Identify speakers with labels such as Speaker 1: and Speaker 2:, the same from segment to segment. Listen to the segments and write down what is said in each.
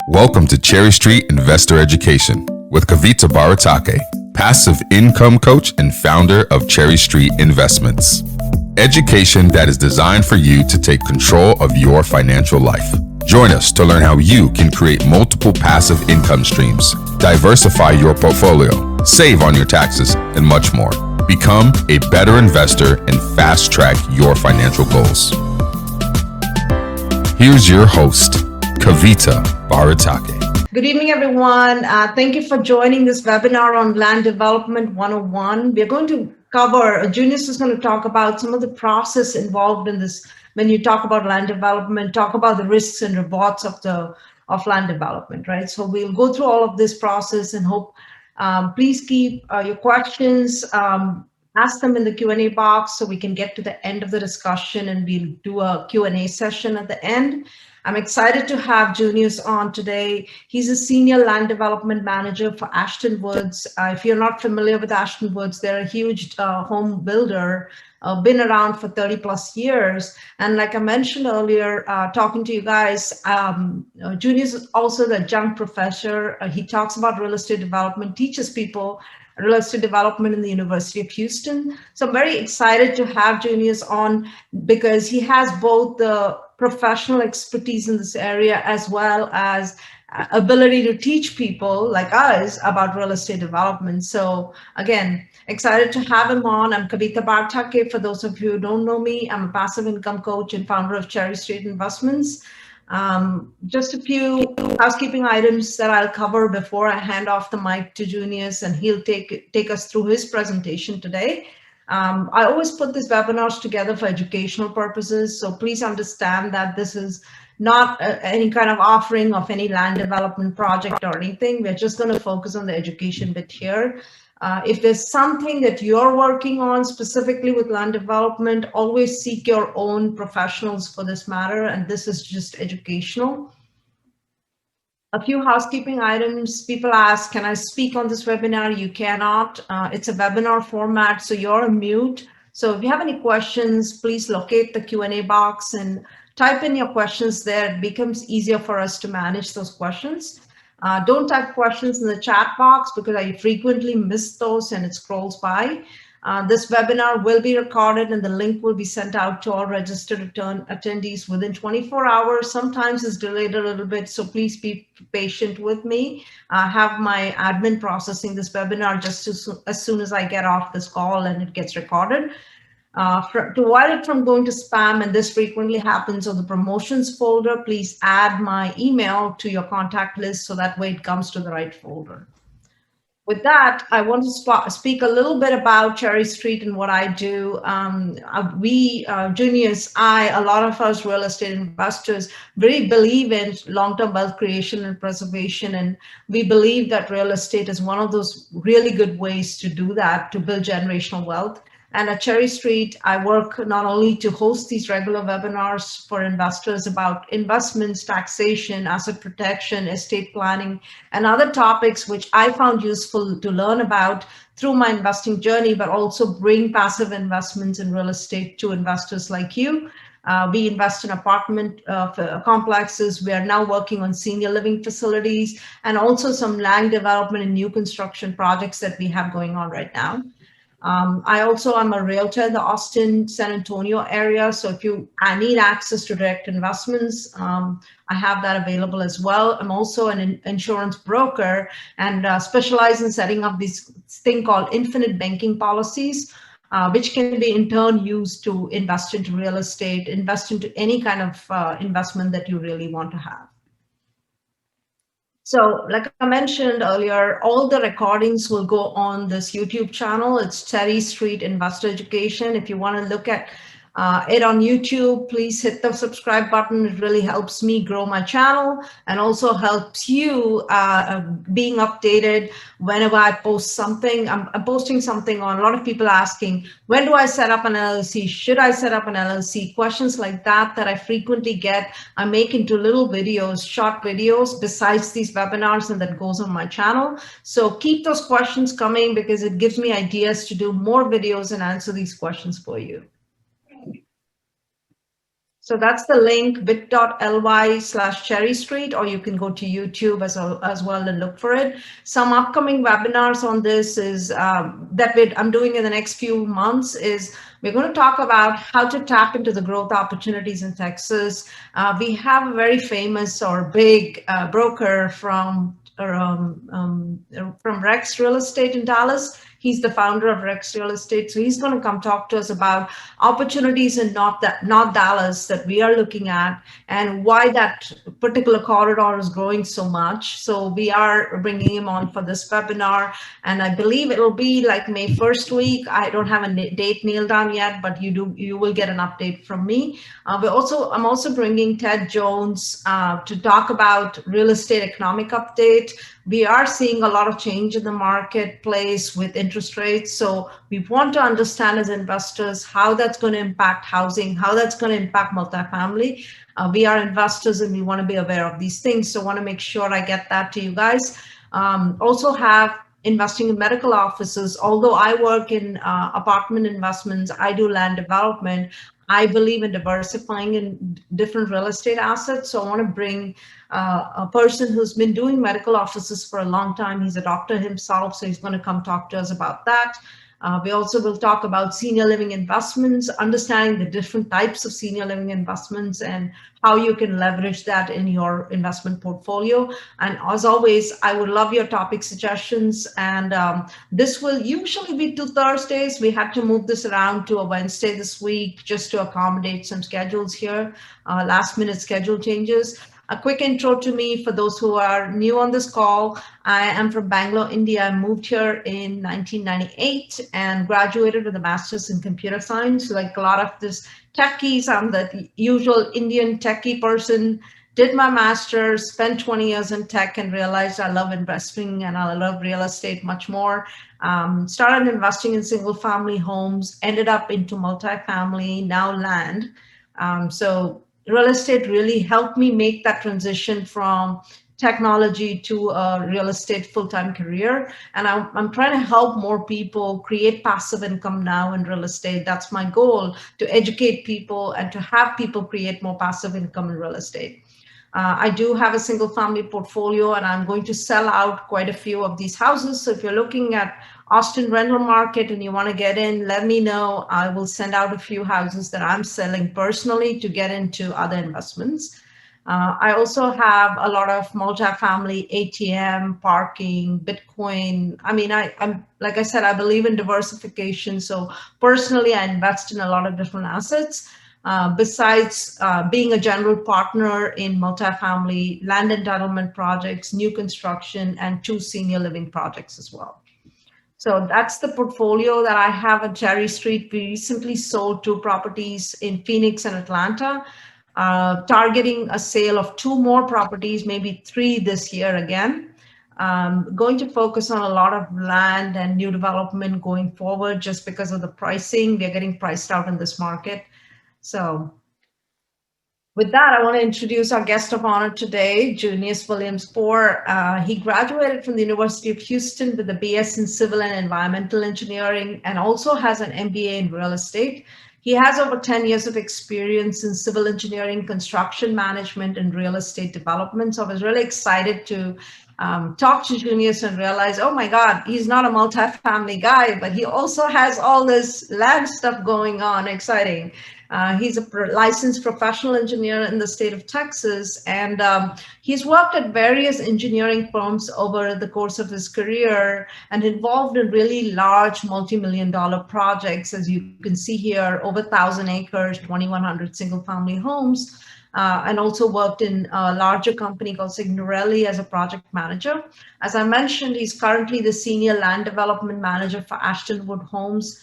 Speaker 1: Welcome to Cherry Street Investor Education with Kavita Baratake, passive income coach and founder of Cherry Street Investments. Education that is designed for you to take control of your financial life. Join us to learn how you can create multiple passive income streams, diversify your portfolio, save on your taxes, and much more. Become a better investor and fast track your financial goals. Here's your host, Kavita Baratake.
Speaker 2: Good evening, everyone. Thank you for joining this webinar on Land Development 101. We're going to cover, Julius is going to talk about some of the process involved in this. When you talk about land development, talk about the risks and rewards of land development, right? So we'll go through all of this process and hope, please keep your questions, ask them in the Q&A box so we can get to the end of the discussion and we'll do a Q&A session at the end. I'm excited to have Julius on today. He's a senior land development manager for Ashton Woods. If you're not familiar with Ashton Woods, they're a huge home builder, been around for 30 plus years. And like I mentioned earlier, talking to you guys, Julius is also the adjunct professor. He talks about real estate development, teaches people real estate development in the University of Houston. So I'm very excited to have Julius on because he has both the professional expertise in this area as well as ability to teach people like us about real estate development. So again, excited to have him on. I'm Kavita Baratake. For those of you who don't know me, I'm a passive income coach and founder of Cherry Street Investments. Just a few housekeeping items that I'll cover before I hand off the mic to Julius and he'll take us through his presentation today. I always put these webinars together for educational purposes, so please understand that this is not any kind of offering of any land development project or anything. We're just going to focus on the education bit here. If there's something that you're working on specifically with land development, always seek your own professionals for this matter, and this is just educational. A few housekeeping items. People ask, can I speak on this webinar? You cannot. It's a webinar format, so you're on mute. So if you have any questions, please locate the Q&A box and type in your questions there. It becomes easier for us to manage those questions. Don't type questions in the chat box because I frequently miss those and it scrolls by. This webinar will be recorded and the link will be sent out to all registered attendees within 24 hours. Sometimes it's delayed a little bit, so please be patient with me. I have my admin processing this webinar just as soon as I get off this call and it gets recorded. To avoid it from going to spam, and this frequently happens on the promotions folder, please add my email to your contact list so that way it comes to the right folder. With that, I want to speak a little bit about Cherry Street and what I do. Junius, a lot of us real estate investors really believe in long-term wealth creation and preservation. And we believe that real estate is one of those really good ways to do that, to build generational wealth. And at Cherry Street, I work not only to host these regular webinars for investors about investments, taxation, asset protection, estate planning, and other topics which I found useful to learn about through my investing journey, but also bring passive investments in real estate to investors like you. We invest in apartment complexes. We are now working on senior living facilities and also some land development and new construction projects that we have going on right now. I also am a realtor in the Austin, San Antonio area. So if I need access to direct investments, I have that available as well. I'm also an insurance broker and specialize in setting up this thing called infinite banking policies, which can be in turn used to invest into real estate, invest into any kind of investment that you really want to have. So like I mentioned earlier, all the recordings will go on this YouTube channel. It's Cherry Street Investor Education. If you want to look at it on YouTube, please hit the subscribe button. It really helps me grow my channel and also helps you being updated whenever I post something. I'm posting something on, a lot of people asking, when do I set up an LLC? Should I set up an LLC? Questions like that I frequently get, I make into little videos, short videos besides these webinars, and that goes on my channel. So keep those questions coming because it gives me ideas to do more videos and answer these questions for you. So that's the link, bit.ly/Cherry Street, or you can go to YouTube as well and look for it. Some upcoming webinars on this is I'm doing in the next few months is we're going to talk about how to tap into the growth opportunities in Texas. We have a very famous or big broker from Rex Real Estate in Dallas. He's the founder of Rex Real Estate. So he's going to come talk to us about opportunities in North Dallas that we are looking at and why that particular corridor is growing so much. So we are bringing him on for this webinar. And I believe it'll be like May 1st week. I don't have a date nailed down yet, but you will get an update from me. I'm also bringing Ted Jones to talk about real estate economic update. We are seeing a lot of change in the marketplace with interest rates. So we want to understand as investors how that's going to impact housing, how that's going to impact multifamily. We are investors and we want to be aware of these things. So I want to make sure I get that to you guys. Also have investing in medical offices. Although I work in apartment investments, I do land development. I believe in diversifying in different real estate assets. So I want to bring a person who's been doing medical offices for a long time. He's a doctor himself, so he's going to come talk to us about that. We also will talk about senior living investments, understanding the different types of senior living investments and how you can leverage that in your investment portfolio. And as always, I would love your topic suggestions. And this will usually be 2 Thursdays. We had to move this around to a Wednesday this week just to accommodate some schedules here, last minute schedule changes. A quick intro to me for those who are new on this call. I am from Bangalore, India. I moved here in 1998 and graduated with a master's in computer science. Like a lot of this techies, I'm the usual Indian techie person. Did my master's, spent 20 years in tech and realized I love investing and I love real estate much more. Started investing in single family homes, ended up into multifamily, now land. So real estate really helped me make that transition from technology to a real estate full-time career. And I'm trying to help more people create passive income now in real estate. That's my goal, to educate people and to have people create more passive income in real estate. I do have a single family portfolio and I'm going to sell out quite a few of these houses. So if you're looking at Austin rental market and you want to get in, let me know. I will send out a few houses that I'm selling personally to get into other investments. I also have a lot of multifamily ATM, parking, Bitcoin. I mean, I'm like I said, I believe in diversification. So personally, I invest in a lot of different assets. Besides being a general partner in multifamily land entitlement projects, new construction, and 2 senior living projects as well. So that's the portfolio that I have at Cherry Street. We recently sold 2 properties in Phoenix and Atlanta, targeting a sale of 2 more properties, maybe 3 this year again. Going to focus on a lot of land and new development going forward just because of the pricing. We're getting priced out in this market. So with that, I want to introduce our guest of honor today, Junious Williams. He graduated from the University of Houston with a BS in Civil and Environmental Engineering and also has an MBA in real estate. He has over 10 years of experience in civil engineering, construction management, and real estate development. So I was really excited to talk to Julius and realize, oh my God, he's not a multifamily guy, but he also has all this land stuff going on. Exciting. He's a licensed professional engineer in the state of Texas, and he's worked at various engineering firms over the course of his career and involved in really large multi-million-dollar projects. As you can see here, over 1,000 acres, 2,100 single-family homes. And also worked in a larger company called Signorelli as a project manager. As I mentioned, he's currently the senior land development manager for Ashtonwood Homes.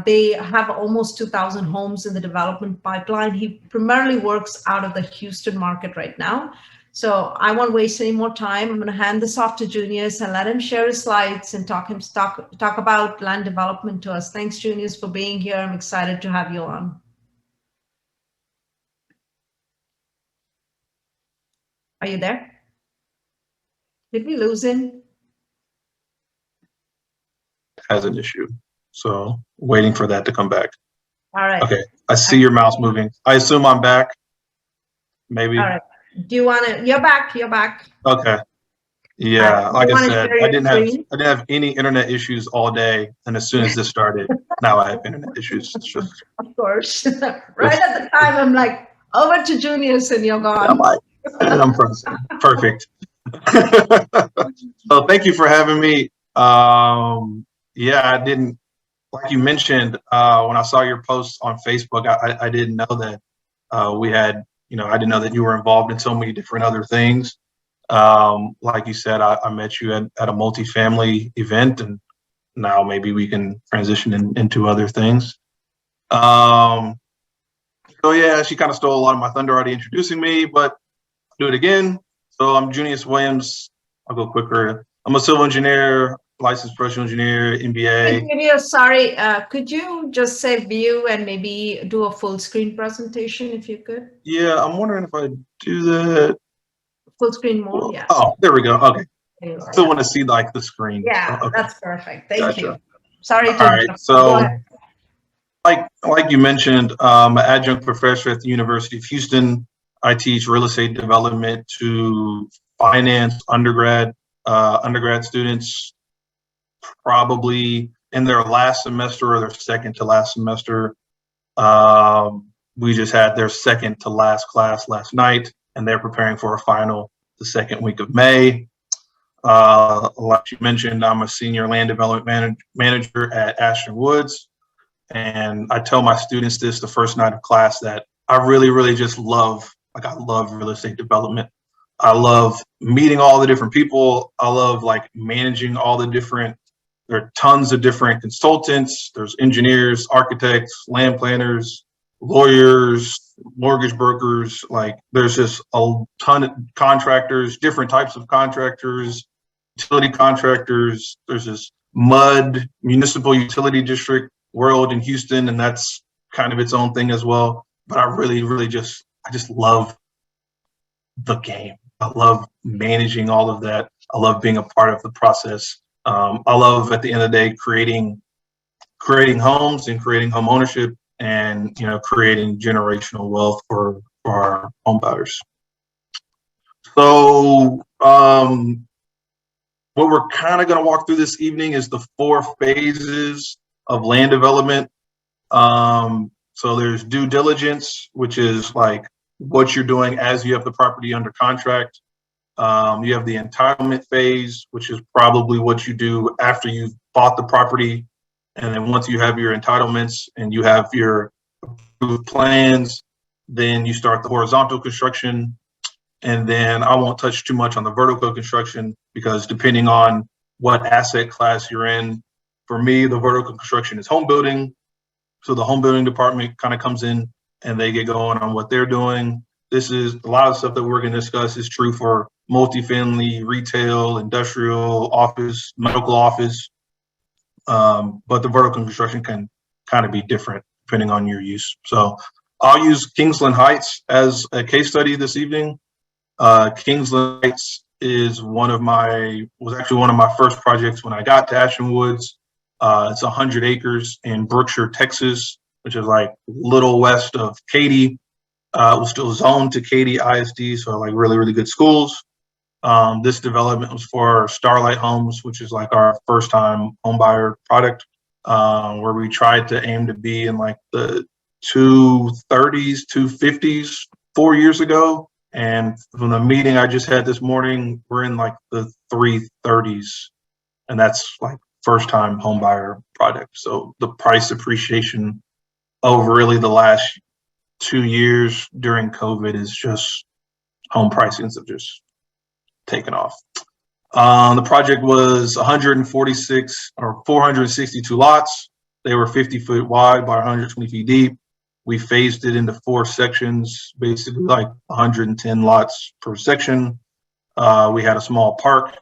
Speaker 2: They have almost 2,000 homes in the development pipeline. He primarily works out of the Houston market right now. So I won't waste any more time. I'm going to hand this off to Junius and let him share his slides and talk about land development to us. Thanks, Junius, for being here. I'm excited to have you on. Are you there? Did we lose him?
Speaker 3: Has an issue. So waiting for that to come back.
Speaker 2: All right.
Speaker 3: Okay, I see your mouse moving. I assume I'm back. Maybe.
Speaker 2: All right. Do you want to? You're back. You're back.
Speaker 3: Okay. Yeah, like I said,
Speaker 2: I
Speaker 3: didn't have any internet issues all day, and as soon as this started, now I have internet issues. It's just,
Speaker 2: of course. Right at the time, I'm like, over to Junius, and you're gone.
Speaker 3: I'm like, and I'm frozen. Perfect. So thank you for having me. Yeah, I didn't, like you mentioned, when I saw your post on Facebook, I didn't know that we had, I didn't know that you were involved in so many different other things. Like you said, I met you at a multifamily event, and now maybe we can transition into other things. So yeah, she kind of stole a lot of my thunder already introducing me, but I'll do it again. So I'm Junious Williams. I'll go quicker. I'm a civil engineer, licensed professional engineer, MBA.
Speaker 2: Sorry, could you just say view and maybe do a full screen presentation if you could?
Speaker 3: Yeah, I'm wondering if I do that.
Speaker 2: Full screen mode, yeah.
Speaker 3: Oh, there we go. Okay. I still want to see like the screen.
Speaker 2: Yeah,
Speaker 3: okay.
Speaker 2: That's perfect. Thank you. Sorry to
Speaker 3: interrupt. So like you mentioned, I'm an adjunct professor at the University of Houston. I teach real estate development to finance undergrad students, probably in their last semester or their second to last semester. We just had their second to last class last night, and they're preparing for a final the second week of May. Like you mentioned, I'm a senior land development manager at Ashton Woods. And I tell my students this the first night of class that I really just love, I love real estate development. I love meeting all the different people. I love like managing all the different, there are tons of different consultants. There's engineers, architects, land planners, lawyers, mortgage brokers. Like there's just a ton of contractors, different types of contractors, utility contractors. There's this MUD, municipal utility district world in Houston, and that's kind of its own thing as well. But I just love the game. I love managing all of that. I love being a part of the process. I love at the end of the day creating homes and creating home ownership and creating generational wealth for our home buyers. So what we're kind of going to walk through this evening is the 4 phases of land development. So there's due diligence, which is like what you're doing as you have the property under contract. You have the entitlement phase, which is probably what you do after you've bought the property. And then once you have your entitlements and you have your approved plans, then you start the horizontal construction. And then I won't touch too much on the vertical construction because depending on what asset class you're in, for me, the vertical construction is home building. So the home building department kind of comes in and they get going on what they're doing. This is a lot of stuff that we're going to discuss is true for multifamily, retail, industrial, office, medical office. But the vertical construction can kind of be different depending on your use. So I'll use Kingsland Heights as a case study this evening. Kingsland Heights was actually one of my first projects when I got to Ashton Woods. It's 100 acres in Brookshire, Texas, which is like little west of Katy. It was still zoned to Katy ISD, so like really good schools. This development was for Starlight Homes, which is like our first time home buyer product, where we tried to aim to be in like the 230s, 250s 4 years ago. And from the meeting I just had this morning, we're in like the 330s, and that's like first time home buyer product. So the price appreciation over really the last 2 years during COVID is just home pricings have just taken off. The project was 146 or 462 lots. They were 50 foot wide by 120 feet deep. We phased it into 4 sections, basically like 110 lots per section. We had a small park.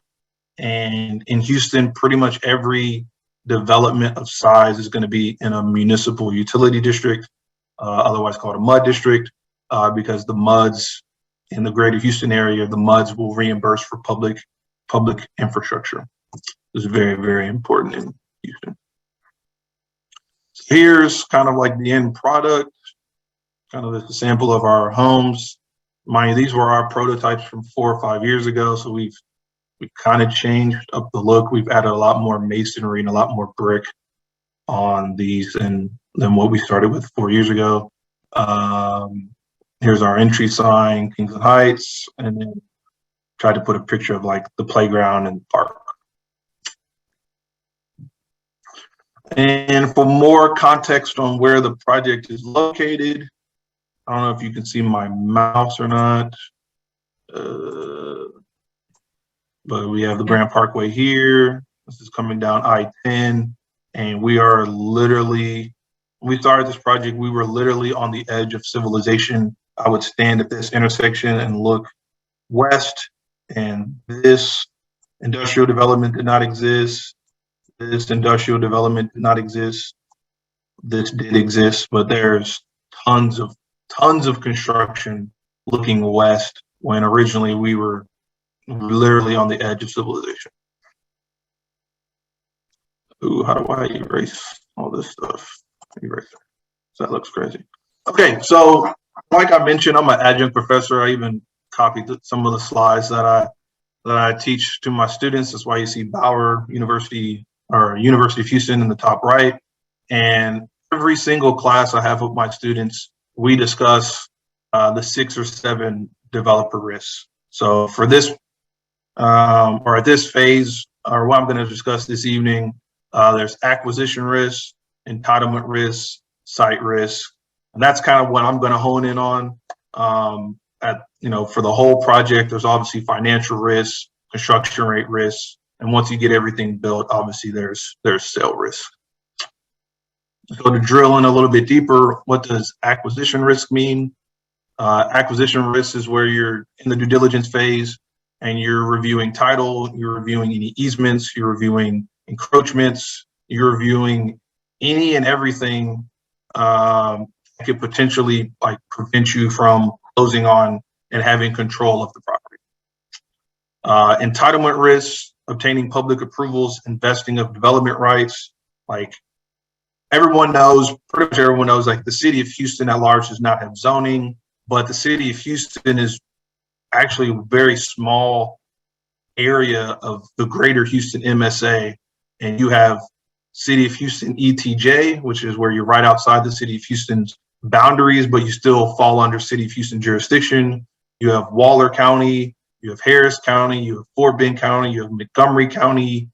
Speaker 3: And in Houston, pretty much every development of size is going to be in a municipal utility district, otherwise called a MUD district, because the MUDs in the greater Houston area, the MUDs will reimburse for public infrastructure. This is very important in Houston. Here's kind of like the end product, kind of a sample of our homes. Mind you, these were our prototypes from 4 or 5 years ago, so we've kind of changed up the look. We've added a lot more masonry and a lot more brick on these than what we started with 4 years ago. Here's our entry sign, Kingsland Heights, and then tried to put a picture of like the playground and park. And for more context on where the project is located, I don't know if you can see my mouse or not, but we have the Grand Parkway here. This is coming down I-10, and we are literally, when we started this project, we were literally on the edge of civilization. I would stand at this intersection and look west, and this industrial development did not exist. This industrial development did not exist. This did exist, but there's tons of construction looking west when originally we were literally on the edge of civilization. Ooh, how do I erase all this stuff? Eraser. So that looks crazy. Okay, so like I mentioned, I'm an adjunct professor. I even copied some of the slides that I teach to my students. That's why you see Bauer University or University of Houston in the top right. And every single class I have with my students, we discuss the 6 or 7 developer risks. So for this, or at this phase, or what I'm going to discuss this evening, there's acquisition risk, entitlement risk, site risk, and that's kind of what I'm going to hone in on. For the whole project, there's obviously financial risk, construction rate risk, and once you get everything built, obviously there's sale risk. So to drill in a little bit deeper, what does acquisition risk mean? Acquisition risk is where you're in the due diligence phase and you're reviewing title, you're reviewing any easements, you're reviewing encroachments, you're reviewing any and everything that could potentially like prevent you from closing on and having control of the property. Entitlement risk, obtaining public approvals, investing of development rights. Like everyone knows, pretty much everyone knows, like the city of Houston at large does not have zoning, but the city of Houston is actually a very small area of the greater Houston MSA. And you have City of Houston ETJ, which is where you're right outside the City of Houston's boundaries, but you still fall under City of Houston jurisdiction. You have Waller County, you have Harris County, you have Fort Bend County, you have Montgomery County,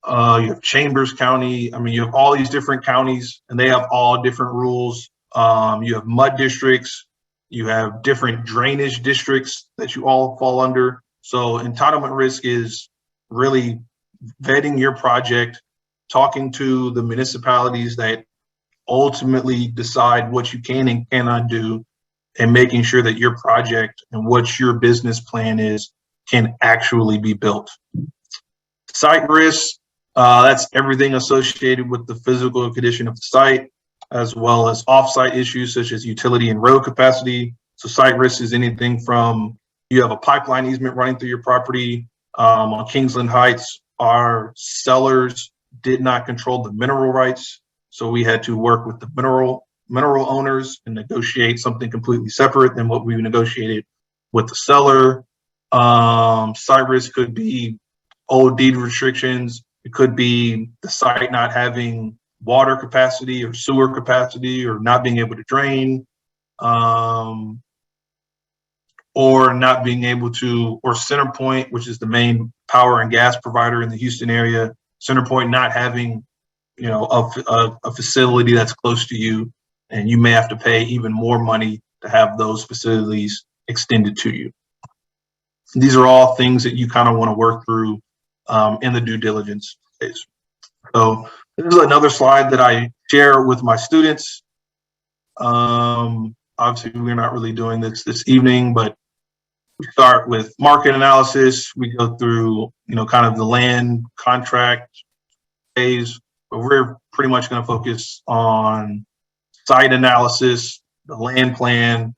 Speaker 3: you have Chambers County. I mean, you have all these different counties and they have all different rules. You have mud districts, you have different drainage districts that you all fall under. So entitlement risk is really vetting your project, talking to the municipalities that ultimately decide what you can and cannot do, and making sure that your project and what your business plan is can actually be built. Site risk, that's everything associated with the physical condition of the site, as well as off-site issues such as utility and road capacity. So site risk is anything from you have a pipeline easement running through your property. On Kingsland Heights, our sellers did not control the mineral rights. So we had to work with the mineral owners and negotiate something completely separate than what we negotiated with the seller. Site risk could be old deed restrictions. It could be the site not having water capacity or sewer capacity or not being able to drain, or not being able to, or CenterPoint, which is the main power and gas provider in the Houston area, CenterPoint not having, a facility that's close to you, and you may have to pay even more money to have those facilities extended to you. These are all things that you kind of want to work through in the due diligence phase. So this is another slide that I share with my students. Obviously, we're not really doing this evening, but we start with market analysis. We go through, kind of the land contract phase, but we're pretty much going to focus on site analysis, the land plan.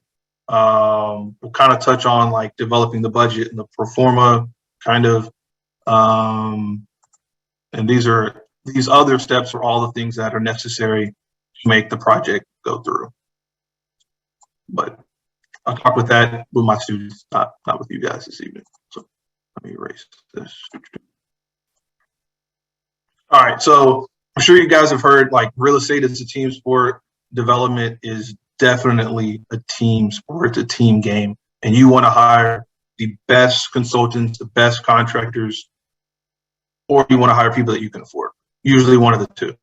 Speaker 3: We'll kind of touch on like developing the budget and the pro forma kind of, and these other steps are all the things that are necessary make the project go through. But I'll talk with that with my students, not with you guys this evening. So let me erase this. All right, so I'm sure you guys have heard like real estate is a team sport. Development is definitely a team sport. It's a team game, and you want to hire the best consultants, the best contractors, or you want to hire people that you can afford. Usually one of the two.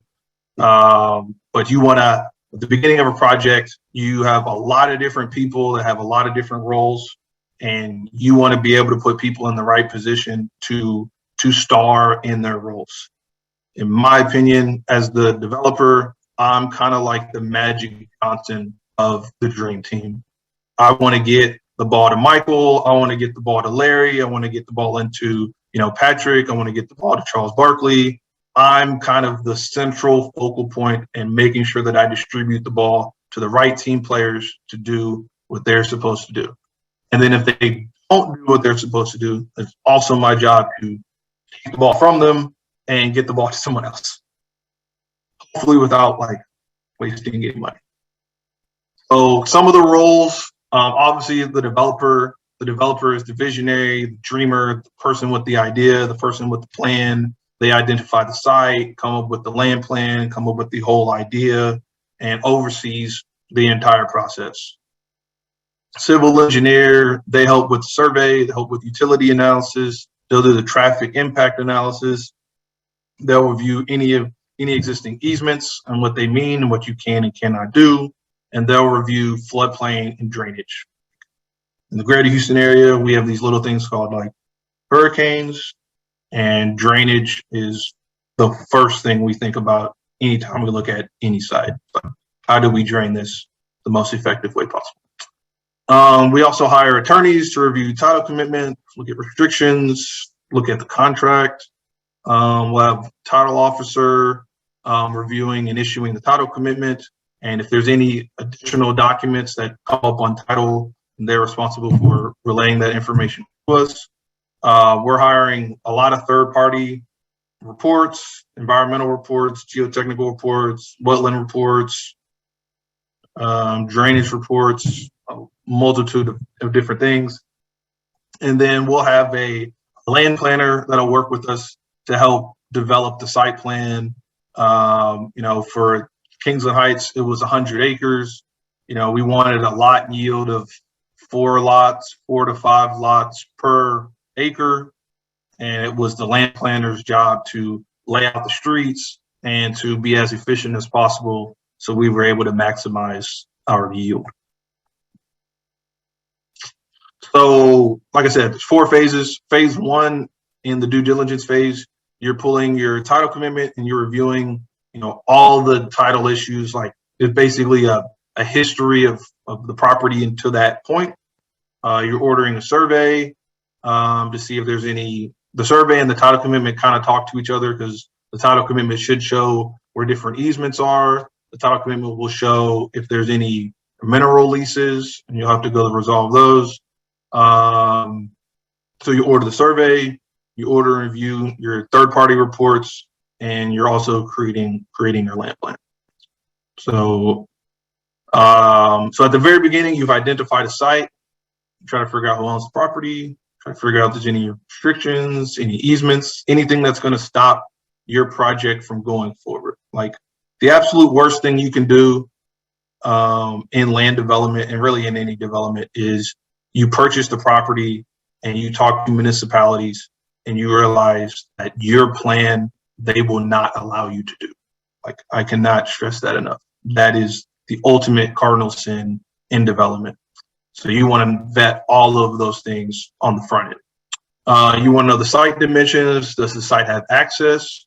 Speaker 3: But you want to, at the beginning of a project, you have a lot of different people that have a lot of different roles, and you want to be able to put people in the right position to star in their roles. In my opinion, as the developer, I'm kind of like the Magic Johnson of the dream team. I want to get the ball to Michael. I want to get the ball to Larry. I want to get the ball into, Patrick. I want to get the ball to Charles Barkley. I'm kind of the central focal point in making sure that I distribute the ball to the right team players to do what they're supposed to do. And then if they don't do what they're supposed to do, it's also my job to take the ball from them and get the ball to someone else, hopefully without like wasting any money. So some of the roles, obviously the developer is the visionary, the dreamer, the person with the idea, the person with the plan. They identify the site, come up with the land plan, come up with the whole idea, and oversees the entire process. Civil engineer, they help with the survey, they help with utility analysis, they'll do the traffic impact analysis. They'll review any existing easements and what they mean and what you can and cannot do. And they'll review floodplain and drainage. In the greater Houston area, we have these little things called like hurricanes, and drainage is the first thing we think about anytime we look at any site. Like, how do we drain this the most effective way possible? We also hire attorneys to review title commitment, look at restrictions, look at the contract. We'll have title officer reviewing and issuing the title commitment. And if there's any additional documents that come up on title, they're responsible for relaying that information to us. We're hiring a lot of third-party reports, environmental reports, geotechnical reports, wetland reports, drainage reports, a multitude of different things. And then we'll have a land planner that'll work with us to help develop the site plan. For Kingsland Heights, it was 100 acres. We wanted a lot yield of 4 to 5 lots per acre. And it was the land planner's job to lay out the streets and to be as efficient as possible. So we were able to maximize our yield. So, like I said, there's 4 phases. Phase 1, in the due diligence phase, you're pulling your title commitment and you're reviewing, all the title issues. Like, it's basically a history of the property until that point. You're ordering a survey to see if there's any. The survey and the title commitment kind of talk to each other, because the title commitment should show where different easements are. The title commitment will show if there's any mineral leases, and you'll have to go to resolve those. So you order the survey, you order and review your third-party reports, and you're also creating your land plan. So, so at the very beginning, you've identified a site. You try to figure out who owns the property. Try to figure out if there's any restrictions, any easements, anything that's going to stop your project from going forward. Like, the absolute worst thing you can do in land development, and really in any development, is you purchase the property and you talk to municipalities and you realize that your plan, they will not allow you to do. Like, I cannot stress that enough. That is the ultimate cardinal sin in development. So you want to vet all of those things on the front end. You want to know the site dimensions. Does the site have access?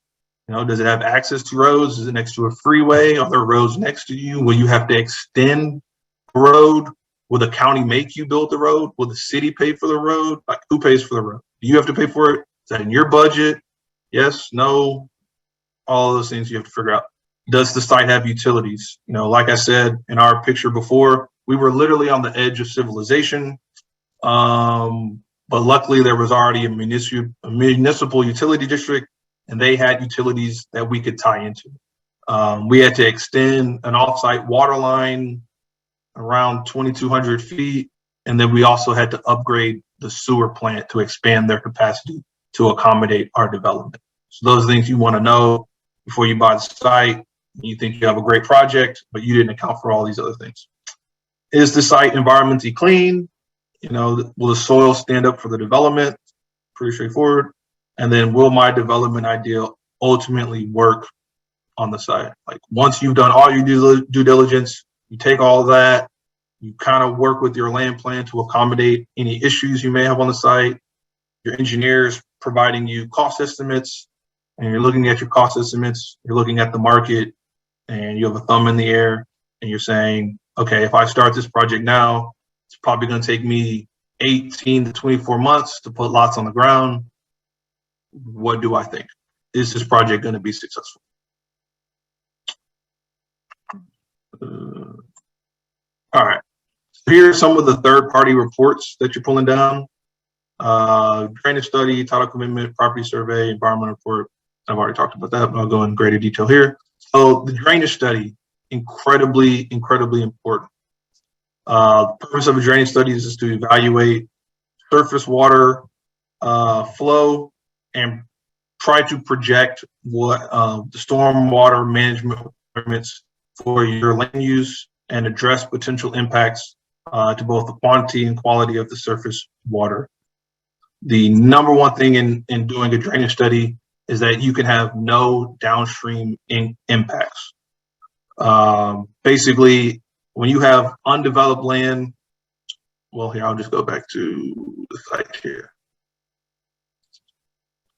Speaker 3: Does it have access to roads? Is it next to a freeway? Are there roads next to you? Will you have to extend the road? Will the county make you build the road? Will the city pay for the road? Like, who pays for the road? Do you have to pay for it? Is that in your budget? Yes, no, all of those things you have to figure out. Does the site have utilities? Like I said in our picture before, we were literally on the edge of civilization. But luckily there was already a municipal utility district, and they had utilities that we could tie into. We had to extend an offsite water line around 2,200 feet. And then we also had to upgrade the sewer plant to expand their capacity to accommodate our development. So those are things you want to know before you buy the site. You think you have a great project, but you didn't account for all these other things. Is the site environmentally clean? You know, will the soil stand up for the development? Pretty straightforward. And then will my development idea ultimately work on the site? Like once you've done all your due diligence, you take all of that, you kind of work with your land plan to accommodate any issues you may have on the site. Your engineers providing you cost estimates, and you're looking at your cost estimates, you're looking at the market, and you have a thumb in the air, and you're saying, okay, if I start this project now, it's probably going to take me 18 to 24 months to put lots on the ground. What do I think? Is this project going to be successful? All right. So here are some of the third-party reports that you're pulling down. Drainage study, title commitment, property survey, environmental report. I've already talked about that, but I'll go in greater detail here. So the drainage study, incredibly important. The purpose of a drainage study is to evaluate surface water flow and try to project what the stormwater management requirements for your land use and address potential impacts to both the quantity and quality of the surface water. The number one thing in doing a drainage study is that you can have no downstream impacts. Basically, when you have undeveloped land, well, here, I'll just go back to the site here.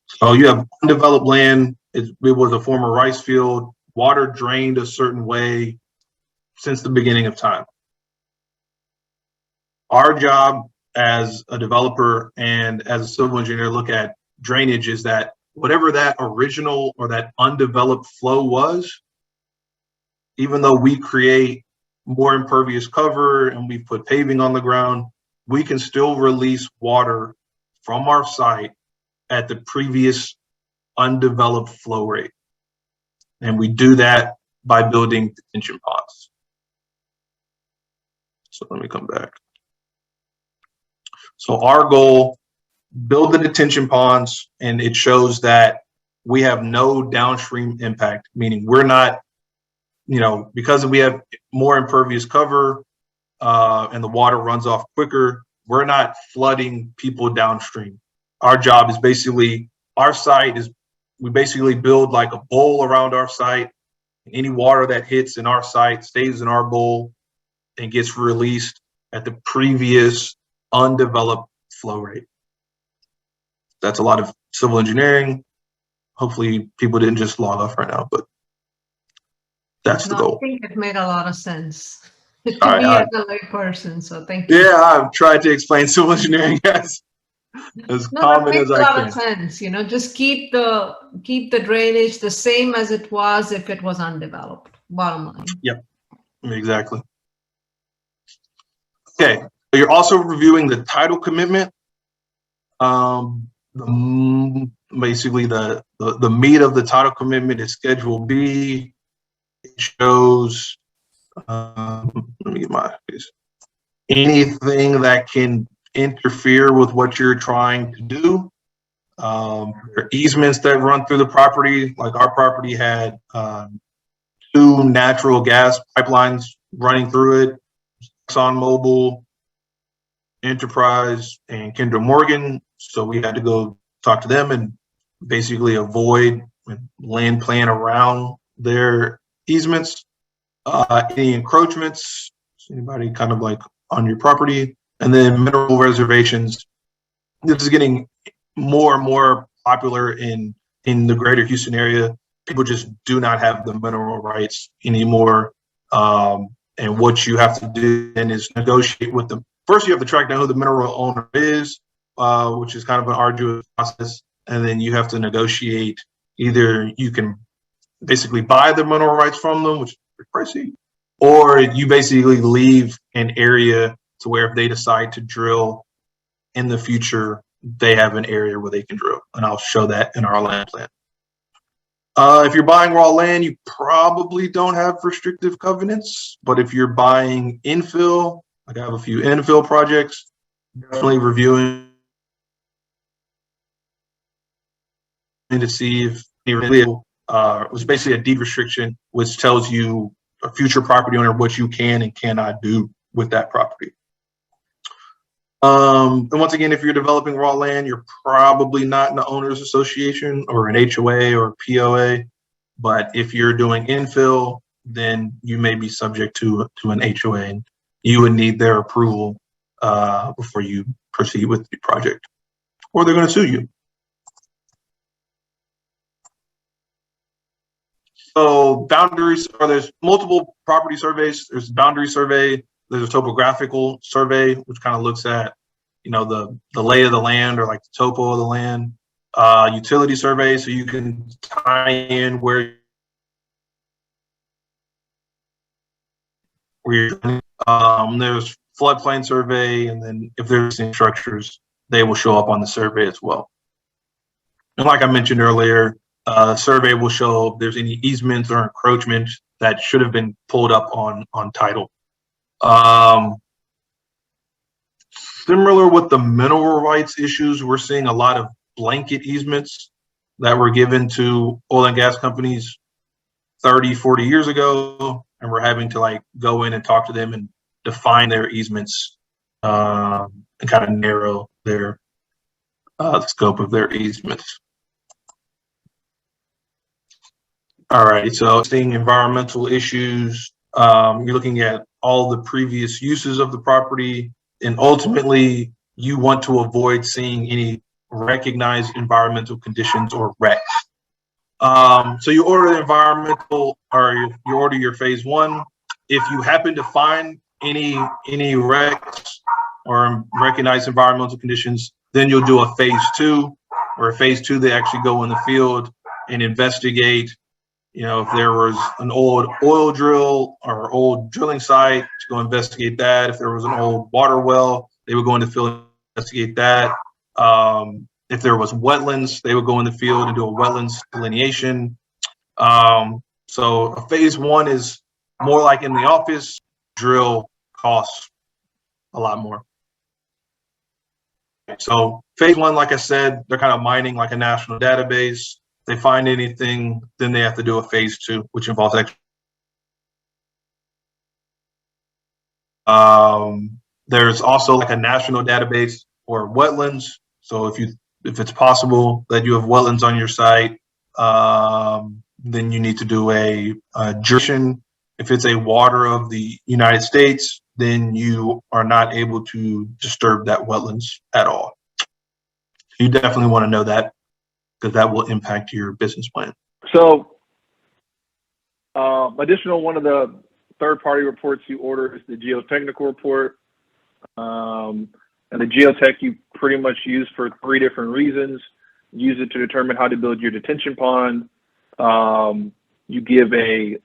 Speaker 3: So you have undeveloped land, it was a former rice field, water drained a certain way since the beginning of time. Our job as a developer and as a civil engineer look at drainage is that whatever that original or that undeveloped flow was, even though we create more impervious cover and we put paving on the ground, we can still release water from our site at the previous undeveloped flow rate. And we do that by building detention ponds. So let me come back. So our goal, build the detention ponds, and it shows that we have no downstream impact, meaning we're not, because we have more impervious cover and the water runs off quicker, we're not flooding people downstream. Our job is basically, we basically build like a bowl around our site. Any water that hits in our site stays in our bowl and gets released at the previous undeveloped flow rate. That's a lot of civil engineering. Hopefully people didn't just log off right now, but that's the goal.
Speaker 2: I think it made a lot of sense to me
Speaker 3: as
Speaker 2: a lay person, so thank you.
Speaker 3: Yeah, I've tried to explain civil engineering as common as I can. That makes a lot
Speaker 2: of sense. Just keep the drainage the same as it was if it was undeveloped. Bottom line.
Speaker 3: Yep, exactly. Okay, so you're also reviewing the title commitment. Basically, the meat of the title commitment is Schedule B. It shows. Let me get my piece. Anything that can interfere with what you're trying to do. There are easements that run through the property. Like our property had 2 natural gas pipelines running through it. ExxonMobil, Enterprise, and Kinder Morgan. So we had to go talk to them and basically avoid land plan around their easements. Any encroachments, anybody kind of like on your property, and then mineral reservations. This is getting more and more popular in the greater Houston area. People just do not have the mineral rights anymore. And what you have to do then is negotiate with them. First, you have to track down who the mineral owner is, which is kind of an arduous process. And then you have to negotiate. Either you can basically buy the mineral rights from them, which is pricey, or you basically leave an area to where if they decide to drill in the future, they have an area where they can drill. And I'll show that in our land plan. If you're buying raw land, you probably don't have restrictive covenants, but if you're buying infill, like I have a few infill projects, definitely reviewing to see if it was basically a deed restriction, which tells you, a future property owner, what you can and cannot do with that property. And once again, if you're developing raw land, you're probably not in the owners association or an HOA or POA. But if you're doing infill, then you may be subject to an HOA, and you would need their approval before you proceed with the project, or they're going to sue you. So boundaries, or there's multiple property surveys. There's a boundary survey. There's a topographical survey, which kind of looks at, you know, the lay of the land, or like the topo of the land. Utility survey, so you can tie in where you're there's floodplain survey, and then if there's any structures, they will show up on the survey as well. And like I mentioned earlier, survey will show if there's any easements or encroachments that should have been pulled up on title. Similar with the mineral rights issues, we're seeing a lot of blanket easements that were given to oil and gas companies 30, 40 years ago, and we're having to like go in and talk to them and define their easements and kind of narrow their the scope of their easements. All right, so seeing environmental issues, you're looking at all the previous uses of the property, and ultimately you want to avoid seeing any recognized environmental conditions or RECs. So you order the environmental, or you order your phase one. If you happen to find any RECs or recognized environmental conditions, then you'll do a phase two, or a phase two, they actually go in the field and investigate. You know, if there was an old oil drill or old drilling site, to go investigate that. If there was an old water well, they would go in the field and investigate that. If there was wetlands, they would go in the field and do a wetlands delineation. So a phase one is more like in the office. Drill costs a lot more. So phase one, like I said, they're kind of mining like a national database. If they find anything, then they have to do a phase two, which involves there's also like a national database for wetlands. So if it's possible that you have wetlands on your site, then you need to do a jurisdiction. If it's a water of the United States, then you are not able to disturb that wetlands at all. You definitely want to know that, because that will impact your business plan.
Speaker 4: So additional, one of the third-party reports you order is the geotechnical report. And the geotech you pretty much use for 3 different reasons. Use it to determine how to build your detention pond. You give a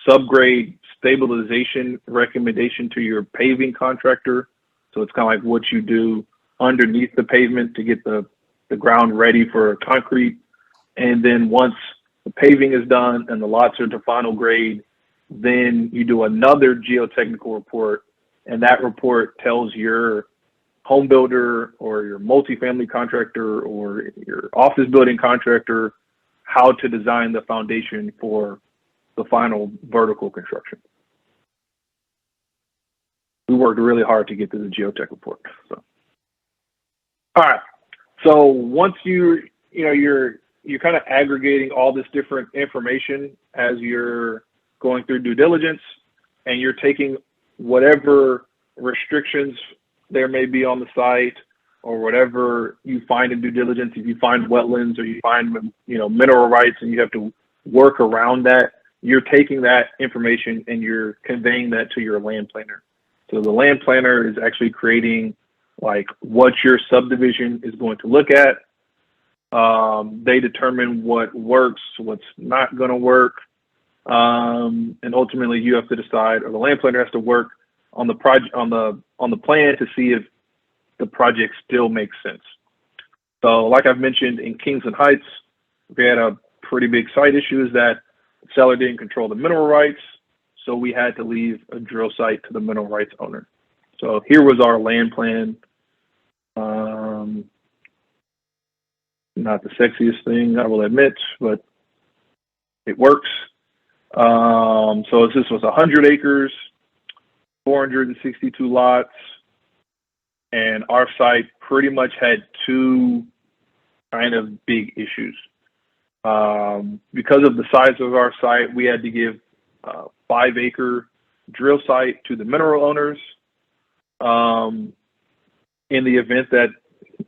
Speaker 4: subgrade stabilization recommendation to your paving contractor. So it's kind of like what you do underneath the pavement to get the ground ready for concrete. And then once the paving is done and the lots are to final grade, then you do another geotechnical report, and that report tells your home builder or your multifamily contractor or your office building contractor how to design the foundation for the final vertical construction. We worked really hard to get to the geotech report. So, all right. So once you're kind of aggregating all this different information as you're going through due diligence, and you're taking whatever restrictions there may be on the site, or whatever you find in due diligence. If you find wetlands, or you find mineral rights, and you have to work around that, you're taking that information and you're conveying that to your land planner. So the land planner is actually creating like what your subdivision is going to look at. They determine what works, what's not going to work. And ultimately you have to decide, or the land planner has to work on the project, on the plan, to see if the project still makes sense. So like I've mentioned, in Kingsland Heights, we had a pretty big site issue is that the seller didn't control the mineral rights, so we had to leave a drill site to the mineral rights owner. So here was our land plan. Not the sexiest thing, I will admit, but it works. So this was 100 acres, 462 lots, and our site pretty much had two kind of big issues. Because of the size of our site, we had to give a 5-acre drill site to the mineral owners in the event that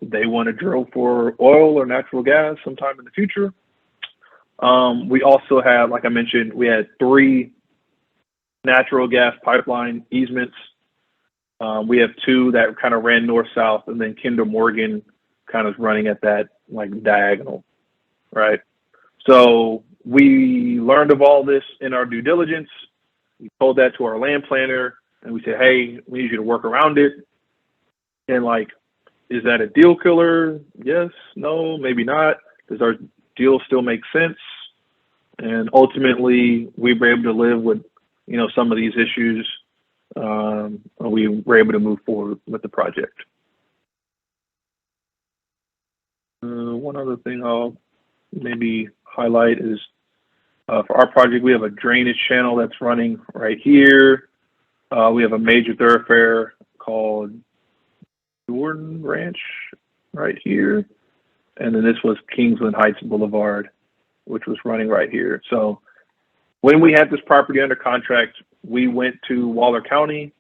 Speaker 4: they want to drill for oil or natural gas sometime in the future. We also had, like I mentioned, we had 3 natural gas pipeline easements. We have 2 that kind of ran north-south, and then Kinder Morgan kind of running at that like diagonal, right? So we learned of all this in our due diligence. We told that to our land planner, and we said, hey, we need you to work around it. And like, is that a deal killer? Yes, no, maybe not. Does our deal still make sense? And ultimately, we were able to live with, you know, some of these issues. We were able to move forward with the project. One other thing I'll maybe highlight is for our project, we have a drainage channel that's running right here. We have a major thoroughfare called Jordan Ranch right here. And then this was Kingsland Heights Boulevard, which was running right here. So when we had this property under contract, we went to Waller County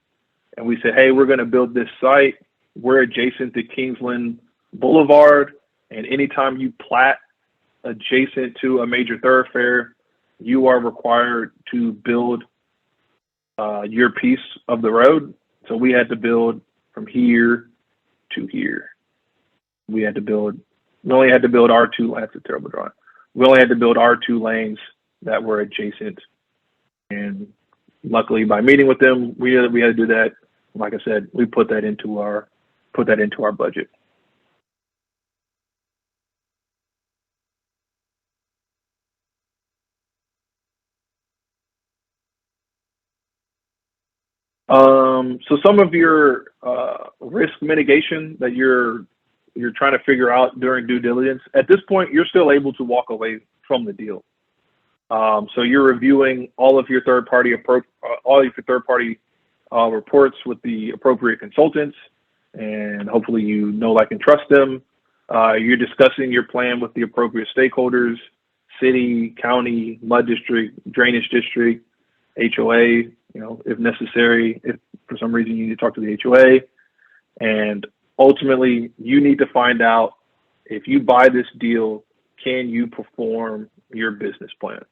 Speaker 4: and we said, hey, we're going to build this site. We're adjacent to Kingsland Boulevard. And anytime you plat adjacent to a major thoroughfare, you are required to build your piece of the road. So we had to build from here to here. We only had to build our 2 lanes. That's a terrible drawing. We only had to build our 2 lanes that were adjacent. And luckily, by meeting with them, we had to do that. Like I said, we put that into our budget. So some of your risk mitigation that you're trying to figure out during due diligence, at this point, you're still able to walk away from the deal. So you're reviewing all of your third-party reports with the appropriate consultants, and hopefully you know, like, and trust them. You're discussing your plan with the appropriate stakeholders: city, county, mud district, drainage district, HOA. You know, if necessary, if for some reason you need to talk to the HOA. And ultimately, you need to find out, if you buy this deal, can you perform your business plan?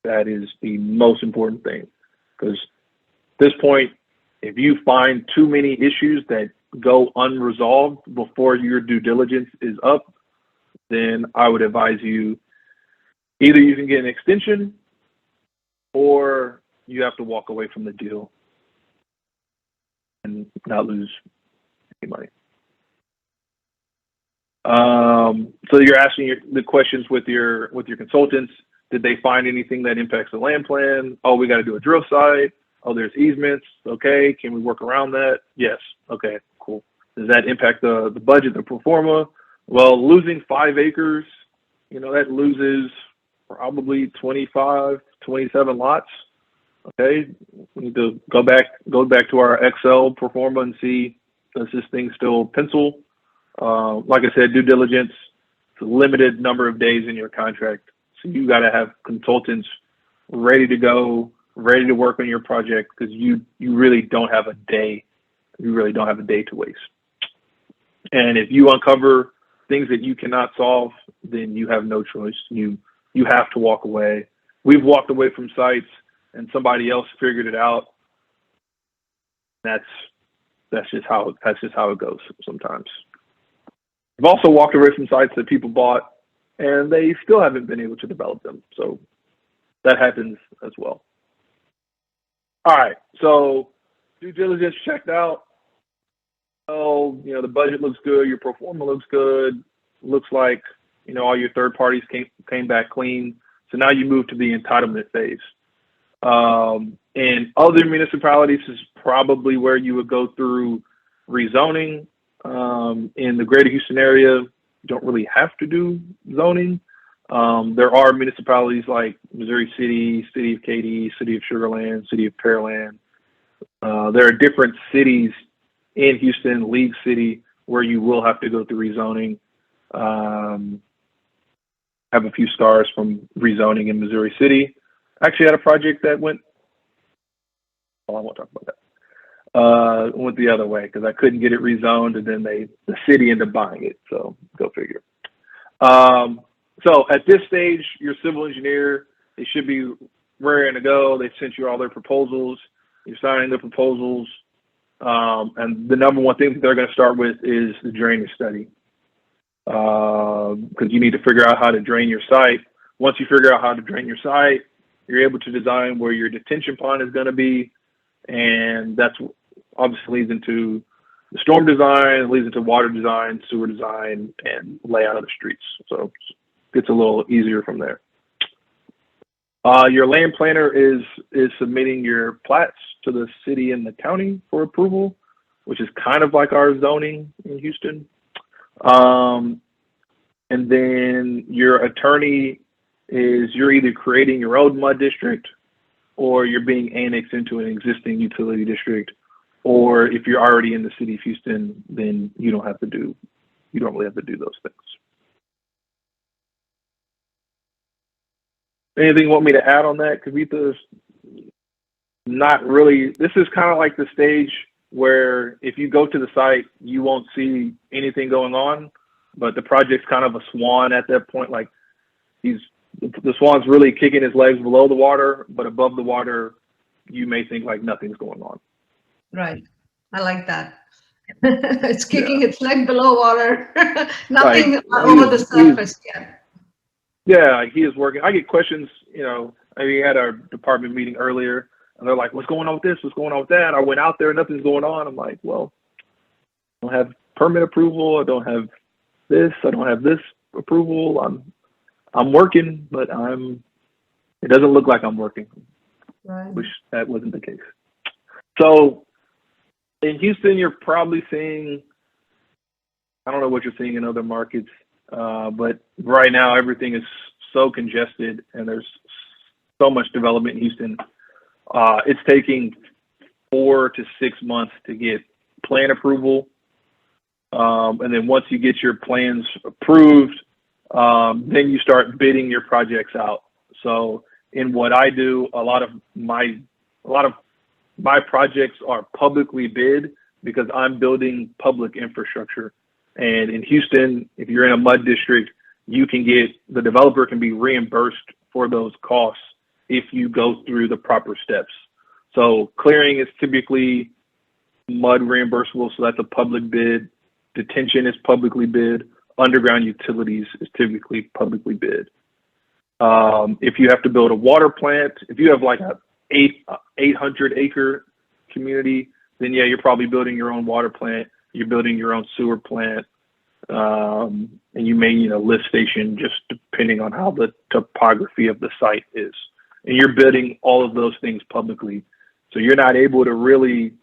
Speaker 4: That is the most important thing, because at this point, if you find too many issues that go unresolved before your due diligence is up, then I would advise you, either you can get an extension or you have to walk away from the deal and not lose any money. So you're asking the questions with your consultants. Did they find anything that impacts the land plan? Oh, we got to do a drill site. Oh, there's easements. Okay, can we work around that? Yes. Okay, cool. Does that impact the budget, the pro forma? Well, losing 5 acres, you know, that loses probably 25, 27 lots. Okay, we need to go back to our Excel pro forma and see, does this thing still pencil? Like I said, due diligence, it's a limited number of days in your contract. So you got to have consultants ready to go, ready to work on your project, because you really don't have a day. You really don't have a day to waste. And if you uncover things that you cannot solve, then you have no choice. You have to walk away. We've walked away from sites and somebody else figured it out. That's just how it goes sometimes. I've also walked away from sites that people bought and they still haven't been able to develop them. So that happens as well. All right, so due diligence checked out. Oh, you know, the budget looks good, your pro forma looks good. Looks like, You know, all your third parties came back clean. So now you move to the entitlement phase. In other municipalities is probably where you would go through rezoning. In the greater Houston area, you don't really have to do zoning. There are municipalities like Missouri City, City of Katy, City of Sugar Land, City of Pearland. There are different cities in Houston, League City, where you will have to go through rezoning. Have a few scars from rezoning in Missouri City. Actually had a project that went, well, I won't talk about that. Went the other way because I couldn't get it rezoned, and then the city ended up buying it. So go figure. So at this stage, your civil engineer, they should be raring to go. They sent you all their proposals. You're signing the proposals. And the number one thing that they're going to start with is the drainage study. Because you need to figure out how to drain your site. Once you figure out how to drain your site, you're able to design where your detention pond is going to be. And that's obviously leads into the storm design, leads into water design, sewer design, and layout of the streets. So it gets a little easier from there. Your land planner is submitting your plats to the city and the county for approval, which is kind of like our zoning in Houston. And then your attorney you're either creating your own mud district, or you're being annexed into an existing utility district, or if you're already in the city of Houston, then you don't really have to do those things. Anything you want me to add on that, Kavita? Not really. This is kind of like the stage where if you go to the site, you won't see anything going on, but the project's kind of a swan at that point. Like the swan's really kicking his legs below the water, but above the water, you may think like nothing's going on.
Speaker 2: Right. I like that. It's kicking its leg below water. Nothing over the surface yet.
Speaker 4: Yeah, he is working. I get questions, you know, we had our department meeting earlier, and they're like, what's going on with this? What's going on with that? I went out there, nothing's going on. I'm like, well, I don't have permit approval. I don't have this. I don't have this approval. I'm working, but it doesn't look like I'm working.
Speaker 2: Right.
Speaker 4: Wish that wasn't the case. So in Houston, you're probably seeing, I don't know what you're seeing in other markets, but right now everything is so congested and there's so much development in Houston. It's taking 4 to 6 months to get plan approval. And then once you get your plans approved, then you start bidding your projects out. So in what I do, a lot of my projects are publicly bid because I'm building public infrastructure. And in Houston, if you're in a mud district, the developer can be reimbursed for those costs if you go through the proper steps. So clearing is typically mud reimbursable, so that's a public bid. Detention is publicly bid. Underground utilities is typically publicly bid. If you have to build a water plant, if you have like a 800-acre community, then yeah, you're probably building your own water plant. You're building your own sewer plant, and you may need a lift station just depending on how the topography of the site is. And you're bidding all of those things publicly. So you're not able to really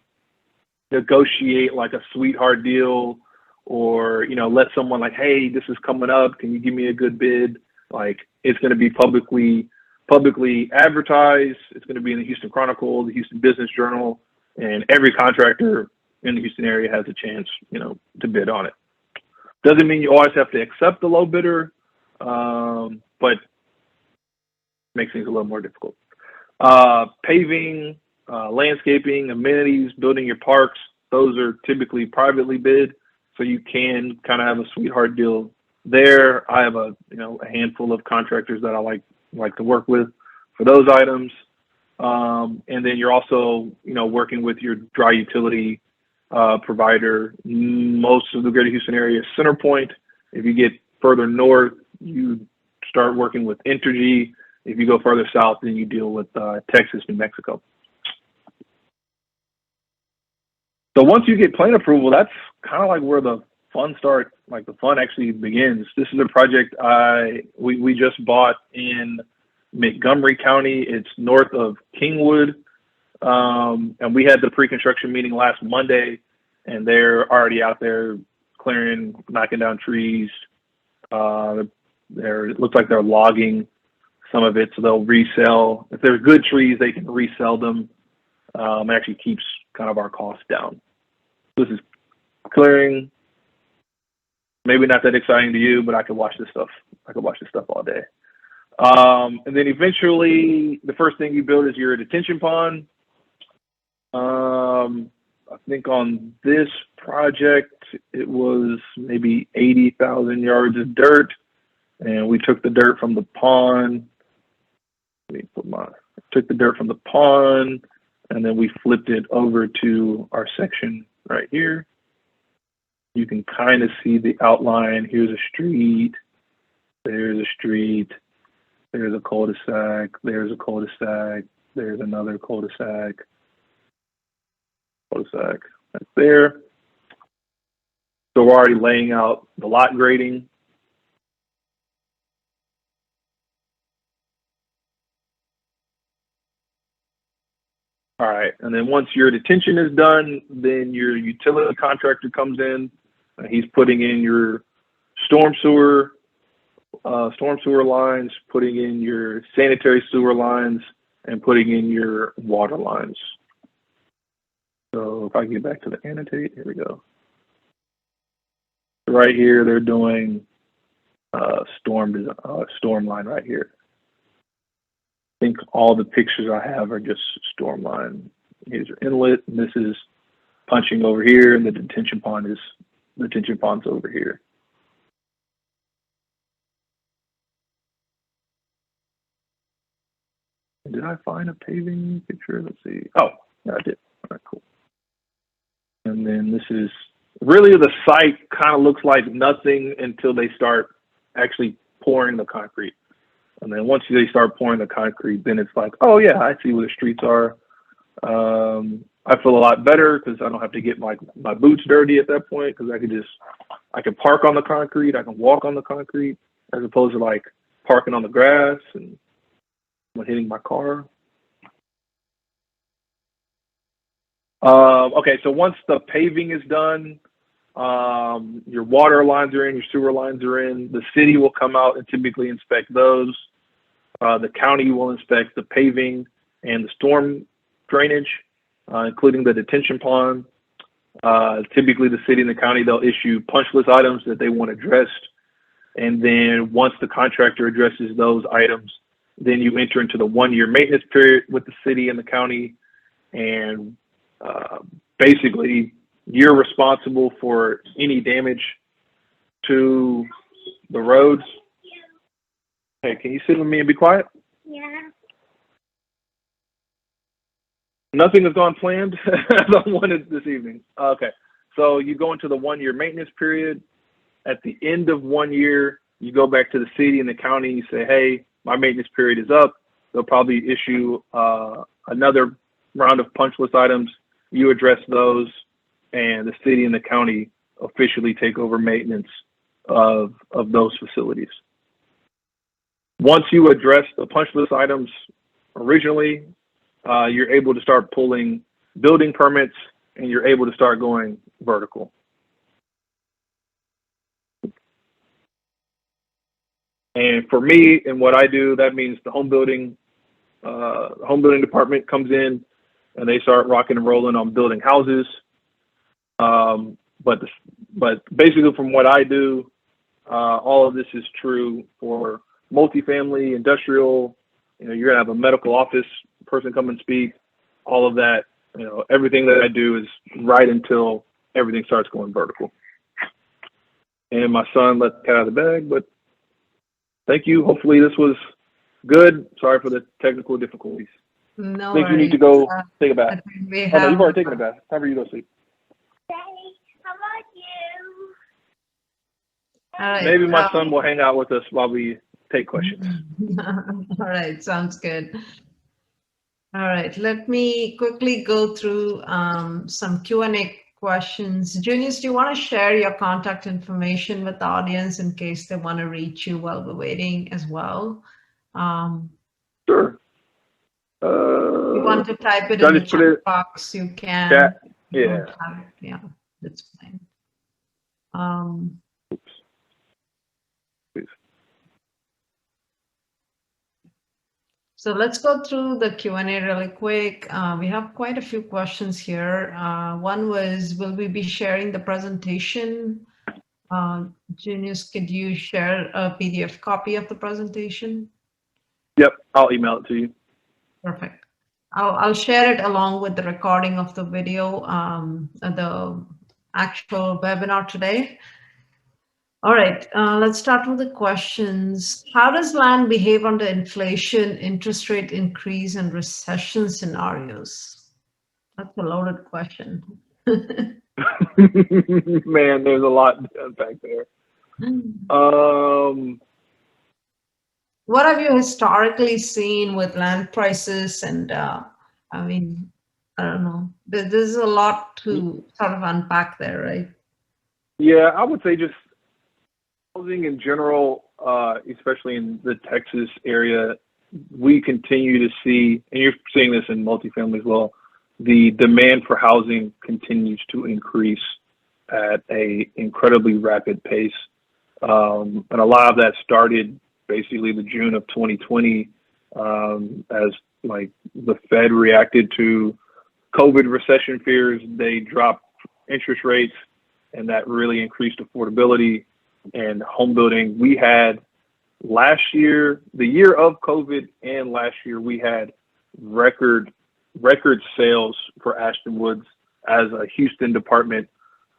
Speaker 4: negotiate like a sweetheart deal or, you know, let someone like, hey, this is coming up. Can you give me a good bid? Like it's going to be publicly advertised. It's going to be in the Houston Chronicle, the Houston Business Journal, and every contractor in the Houston area has a chance, you know, to bid on it. Doesn't mean you always have to accept the low bidder, but makes things a little more difficult. Paving, landscaping, amenities, building your parks, those are typically privately bid, so you can kind of have a sweetheart deal there. I have a handful of contractors that I like to work with for those items. And then you're also, working with your dry utility provider. Most of the greater Houston area is CenterPoint. If you get further north, you start working with Entergy. If you go further south, then you deal with Texas, New Mexico. So once you get plan approval, that's kind of like where the fun start, like the fun actually begins. This is a project we just bought in Montgomery County. It's north of Kingwood. And we had the pre-construction meeting last Monday, and they're already out there clearing, knocking down trees. It looks like they're logging some of it, so they'll resell. If they're good trees, they can resell them. It actually keeps kind of our costs down. This is clearing. Maybe not that exciting to you, but I could watch this stuff. I could watch this stuff all day. And then eventually, the first thing you build is your detention pond. I think on this project, it was maybe 80,000 yards of dirt, and we took the dirt from the pond. Took the dirt from the pond, and then we flipped it over to our section right here. You can kind of see the outline. Here's a street. There's a street. There's a cul-de-sac. There's a cul-de-sac. There's another cul-de-sac. Cul-de-sac right there. So we're already laying out the lot grading. All right, and then once your detention is done, then your utility contractor comes in. He's putting in your storm sewer lines, putting in your sanitary sewer lines, and putting in your water lines. So if I get back to the annotate, here we go. Right here, they're doing storm line right here. I think all the pictures I have are just storm line. Here's your inlet, and this is punching over here, and the detention pond's over here. Did I find a paving picture? Let's see. Oh, yeah, I did. All right, cool. And then this is really, the site kind of looks like nothing until they start actually pouring the concrete. And then once they start pouring the concrete, then it's like, oh yeah, I see where the streets are. I feel a lot better because I don't have to get my boots dirty at that point, because I can park on the concrete, I can walk on the concrete, as opposed to like parking on the grass and hitting my car. Okay, so once the paving is done, your water lines are in, your sewer lines are in, the city will come out and typically inspect those. The county will inspect the paving and the storm drainage, including the detention pond. Typically the city and the county, they'll issue punch list items that they want addressed. And then once the contractor addresses those items, then you enter into the 1-year maintenance period with the city and the county. And basically you're responsible for any damage to the roads. Hey, can you sit with me and be quiet?
Speaker 5: Yeah.
Speaker 4: Nothing has gone planned as I wanted this evening. Okay, so you go into the 1-year maintenance period. At the end of 1 year, you go back to the city and the county. You say, hey, my maintenance period is up. They'll probably issue another round of punch list items. You address those, and the city and the county officially take over maintenance of those facilities. Once you address the punch list items originally, you're able to start pulling building permits, and you're able to start going vertical. And for me and what I do, that means the home building department comes in and they start rocking and rolling on building houses. But basically from what I do, all of this is true for multifamily, industrial. You know, you're gonna have a medical office person come and speak, all of that. You know, everything that I do is right until everything starts going vertical. And my son let the cat out of the bag, but thank you. Hopefully this was good. Sorry for the technical difficulties.
Speaker 2: No
Speaker 4: I think you
Speaker 2: worries.
Speaker 4: need to go take a bath.
Speaker 2: We
Speaker 4: Oh no, you've
Speaker 2: have,
Speaker 4: already taken a bath. Time for you to go sleep.
Speaker 5: Daddy, how about you?
Speaker 2: all right,
Speaker 4: Maybe my son will hang out with us while we take questions.
Speaker 2: all right, sounds good. All right, let me quickly go through some Q&A questions. Junius, do you want to share your contact information with the audience in case they want to reach you while we're waiting as well?
Speaker 4: Sure.
Speaker 2: If you want to type it
Speaker 4: Should I
Speaker 2: in the
Speaker 4: just put it-
Speaker 2: chat box, you can.
Speaker 4: Chat?
Speaker 2: You
Speaker 4: Yeah.
Speaker 2: don't have it. Yeah, that's fine.
Speaker 4: Oops. Please.
Speaker 2: So let's go through the Q&A really quick. We have quite a few questions here. One was, will we be sharing the presentation? Junius, could you share a PDF copy of the presentation?
Speaker 4: Yep, I'll email it to you.
Speaker 2: Perfect. I'll share it along with the recording of the video, the actual webinar today. All right, let's start with the questions. How does land behave under inflation, interest rate increase, and recession scenarios? That's a loaded question.
Speaker 4: Man, there's a lot to unpack there.
Speaker 2: What have you historically seen with land prices? And I mean, I don't know. There's a lot to sort of unpack there, right?
Speaker 4: Yeah, I would say just housing in general, especially in the Texas area, we continue to see, and you're seeing this in multifamily as well, the demand for housing continues to increase at a incredibly rapid pace. And a lot of that started basically the June of 2020 as like the Fed reacted to COVID recession fears. They dropped interest rates, and that really increased affordability and home building. We had last year, the year of COVID, and last year we had record sales for Ashton Woods as a Houston department.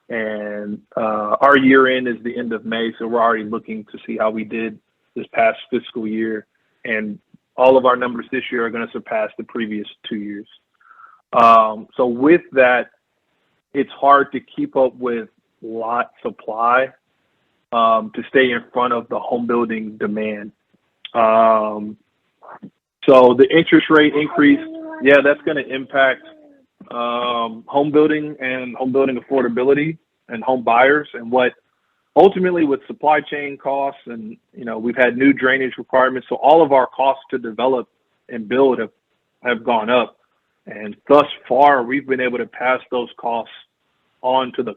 Speaker 4: And our year end is the end of May, so we're already looking to see how we did this past fiscal year. And all of our numbers this year are going to surpass the previous 2 years. So with that, it's hard to keep up with lot supply to stay in front of the home building demand. So the interest rate increase, yeah, that's going to impact home building and home building affordability and home buyers. And what ultimately with supply chain costs, and we've had new drainage requirements, so all of our costs to develop and build have gone up. And thus far, we've been able to pass those costs on to the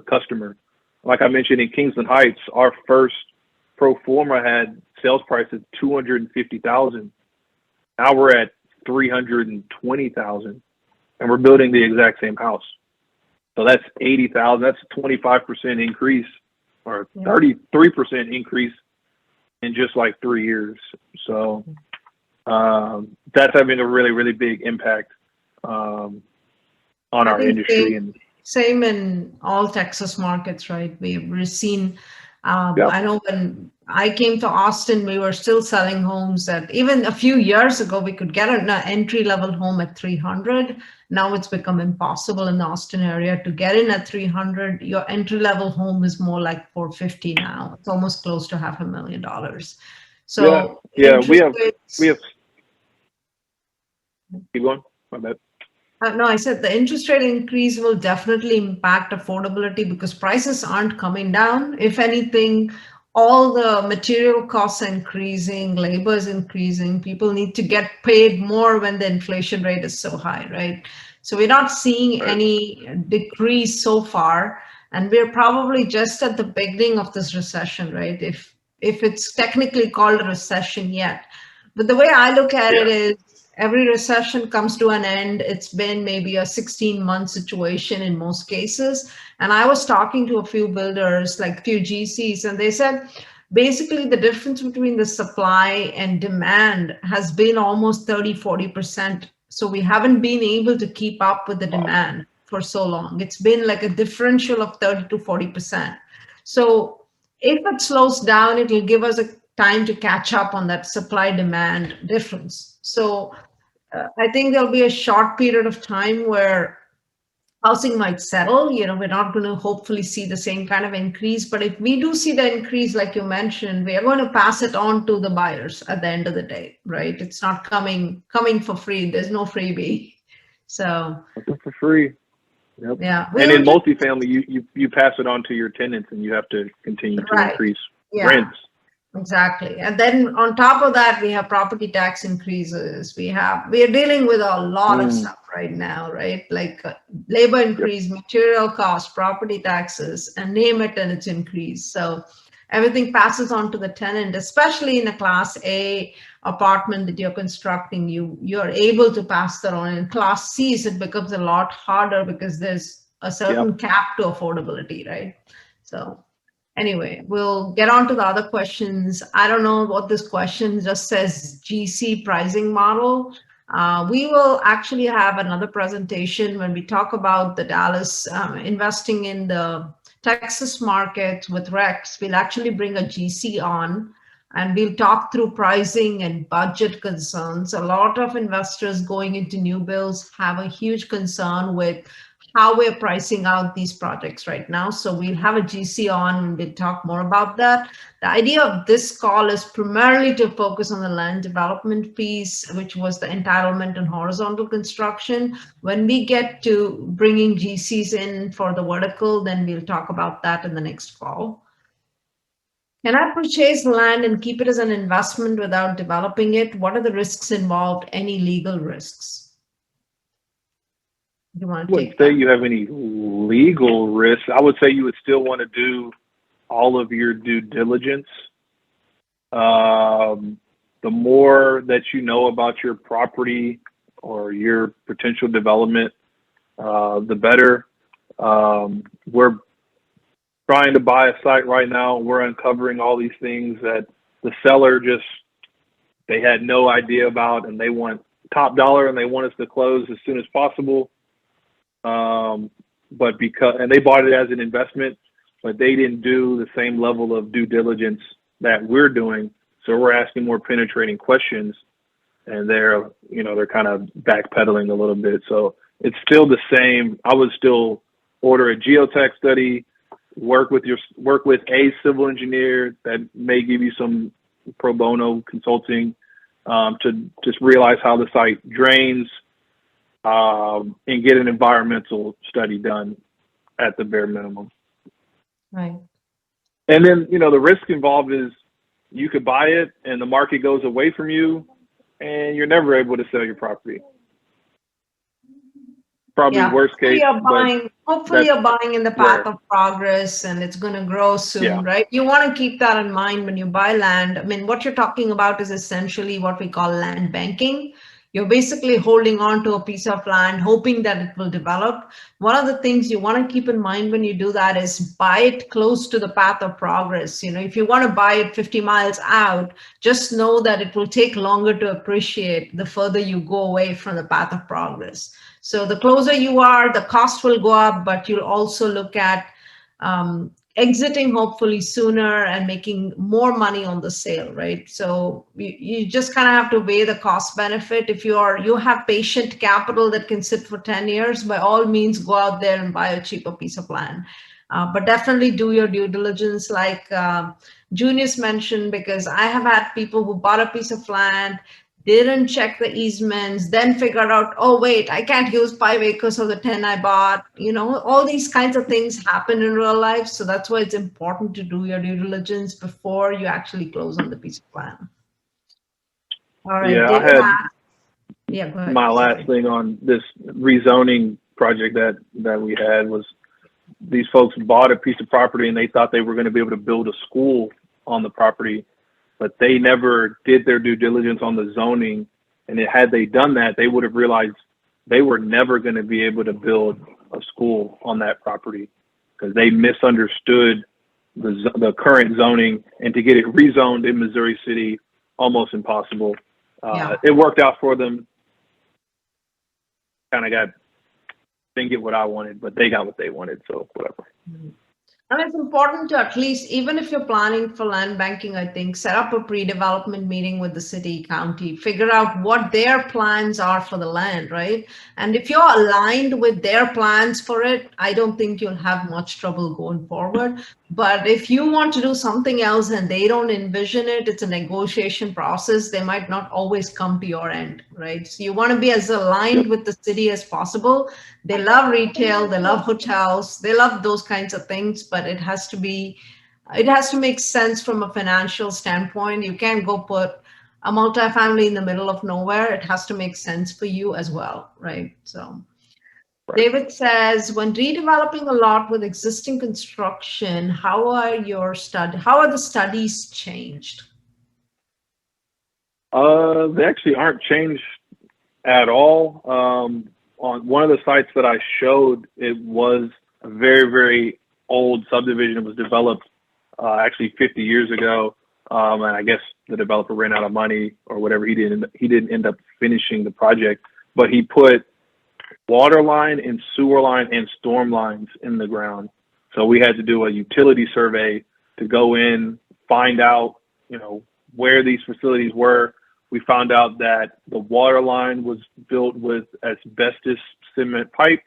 Speaker 4: customer. Like I mentioned, in Kingsland Heights, our first pro forma had sales price at $250,000. Now we're at $320,000, and we're building the exact same house. So that's $80,000. That's a 25% increase, or 33% increase in just like 3 years. So that's having a really, really big impact on our industry. And
Speaker 2: same in all Texas markets, right? We've seen, I know when I came to Austin, we were still selling homes that even a few years ago, we could get an entry-level home at $300,000. Now it's become impossible in the Austin area to get in at $300,000. Your entry-level home is more like $450,000 now. It's almost close to $500,000. So
Speaker 4: we have. Keep going. My bad.
Speaker 2: No, I said the interest rate increase will definitely impact affordability because prices aren't coming down. If anything, all the material costs are increasing, labor is increasing. People need to get paid more when the inflation rate is so high, right? So we're not seeing any decrease so far, and we're probably just at the beginning of this recession, right? If it's technically called a recession yet. But the way I look at it is, every recession comes to an end. It's been maybe a 16-month situation in most cases. And I was talking to a few builders, like a few GCs, and they said, basically the difference between the supply and demand has been almost 30–40%. So we haven't been able to keep up with the demand for so long. It's been like a differential of 30–40%. So if it slows down, it will give us a time to catch up on that supply demand difference. So I think there'll be a short period of time where housing might settle. We're not going to hopefully see the same kind of increase, but if we do see the increase, like you mentioned, we are going to pass it on to the buyers at the end of the day, right? It's not coming for free. There's no freebie. So
Speaker 4: nothing for free. Yep.
Speaker 2: Yeah.
Speaker 4: And in multifamily, you pass it on to your tenants, and you have to continue to increase rents.
Speaker 2: Exactly. And then on top of that, we have property tax increases. We are dealing with a lot of stuff right now, right? Like labor increase, material costs, property taxes, and name it and it's increased. So everything passes on to the tenant, especially in a Class A apartment that you're constructing. You're able to pass that on. In Class C's, it becomes a lot harder because there's a certain cap to affordability, right? So anyway, we'll get on to the other questions. I don't know what this question just says, GC pricing model. We will actually have another presentation when we talk about the Dallas investing in the Texas market with Rex. We'll actually bring a GC on and we'll talk through pricing and budget concerns. A lot of investors going into new builds have a huge concern with how we're pricing out these projects right now. So we'll have a GC on and we'll talk more about that. The idea of this call is primarily to focus on the land development piece, which was the entitlement and horizontal construction. When we get to bringing GCs in for the vertical, then we'll talk about that in the next call. Can I purchase land and keep it as an investment without developing it? What are the risks involved? Any legal risks? You want to
Speaker 4: wouldn't say you have any legal risks. I would say you would still want to do all of your due diligence. The more that you know about your property or your potential development, the better. We're trying to buy a site right now. We're uncovering all these things that the seller they had no idea about, and they want top dollar and they want us to close as soon as possible. But they bought it as an investment, but they didn't do the same level of due diligence that we're doing. So we're asking more penetrating questions, and they're kind of backpedaling a little bit. So it's still the same. I would still order a geotech study, work with a civil engineer that may give you some pro bono consulting, to just realize how the site drains, and get an environmental study done at the bare minimum.
Speaker 2: Right.
Speaker 4: And then, the risk involved is you could buy it and the market goes away from you and you're never able to sell your property. Probably worst case.
Speaker 2: Hopefully you're buying in the path of progress and it's going to grow soon, right? You want to keep that in mind when you buy land. I mean, what you're talking about is essentially what we call land banking. You're basically holding on to a piece of land, hoping that it will develop. One of the things you want to keep in mind when you do that is buy it close to the path of progress. If you want to buy it 50 miles out, just know that it will take longer to appreciate the further you go away from the path of progress. So the closer you are, the cost will go up, but you'll also look at exiting hopefully sooner and making more money on the sale, right? So you just kind of have to weigh the cost benefit. If you have patient capital that can sit for 10 years, by all means, go out there and buy a cheaper piece of land. But definitely do your due diligence like Junius mentioned, because I have had people who bought a piece of land, didn't check the easements, then figured out, oh, wait, I can't use 5 acres of the 10 I bought. All these kinds of things happen in real life. So that's why it's important to do your due diligence before you actually close on the piece of land. All right.
Speaker 4: Yeah,
Speaker 2: go ahead.
Speaker 4: My last thing on this rezoning project that we had was these folks bought a piece of property and they thought they were going to be able to build a school on the property, but they never did their due diligence on the zoning. And had they done that, they would have realized they were never going to be able to build a school on that property because they misunderstood the current zoning, and to get it rezoned in Missouri City, almost impossible. It worked out for them. Didn't get what I wanted, but they got what they wanted, so whatever.
Speaker 2: And it's important to at least, even if you're planning for land banking, I think, set up a pre-development meeting with the city, county, figure out what their plans are for the land, right? And if you're aligned with their plans for it, I don't think you'll have much trouble going forward. But if you want to do something else and they don't envision it, it's a negotiation process. They might not always come to your end, right? So you want to be as aligned with the city as possible. They love retail, they love hotels, they love those kinds of things, but it has to make sense from a financial standpoint. You can't go put a multifamily in the middle of nowhere. It has to make sense for you as well, right? So David says, when redeveloping a lot with existing construction, how are the studies changed?
Speaker 4: They actually aren't changed at all. On one of the sites that I showed, it was a very, very old subdivision. It was developed actually 50 years ago. And I guess the developer ran out of money or whatever. He didn't end up finishing the project, but he put water line and sewer line and storm lines in the ground. So we had to do a utility survey to go in, find out, where these facilities were. We found out that the water line was built with asbestos cement pipe,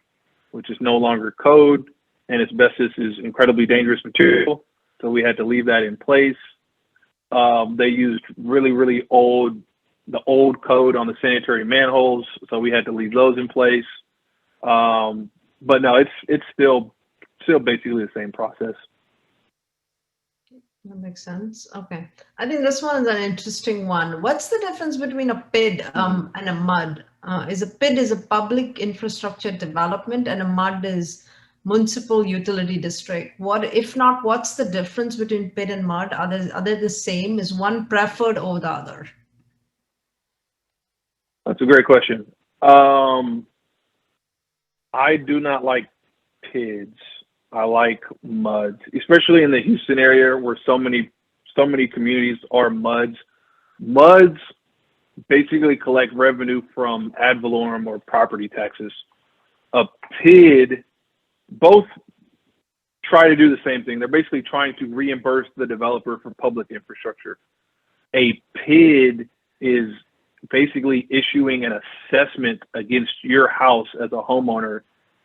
Speaker 4: which is no longer code, and asbestos is incredibly dangerous material. So we had to leave that in place. They used really, really the old code on the sanitary manholes. So we had to leave those in place. But no, it's still basically the same process.
Speaker 2: That makes sense. Okay. I think this one is an interesting one. What's the difference between a PID and a MUD? A PID is a public infrastructure development and a MUD is municipal utility district. If not, what's the difference between PID and MUD? Are they the same? Is one preferred over the other?
Speaker 4: That's a great question. I do not like PIDs. I like MUDs, especially in the Houston area where so many communities are MUDs. MUDs basically collect revenue from ad valorem or property taxes. A PID, both try to do the same thing. They're basically trying to reimburse the developer for public infrastructure. A PID is basically issuing an assessment against your house as a homeowner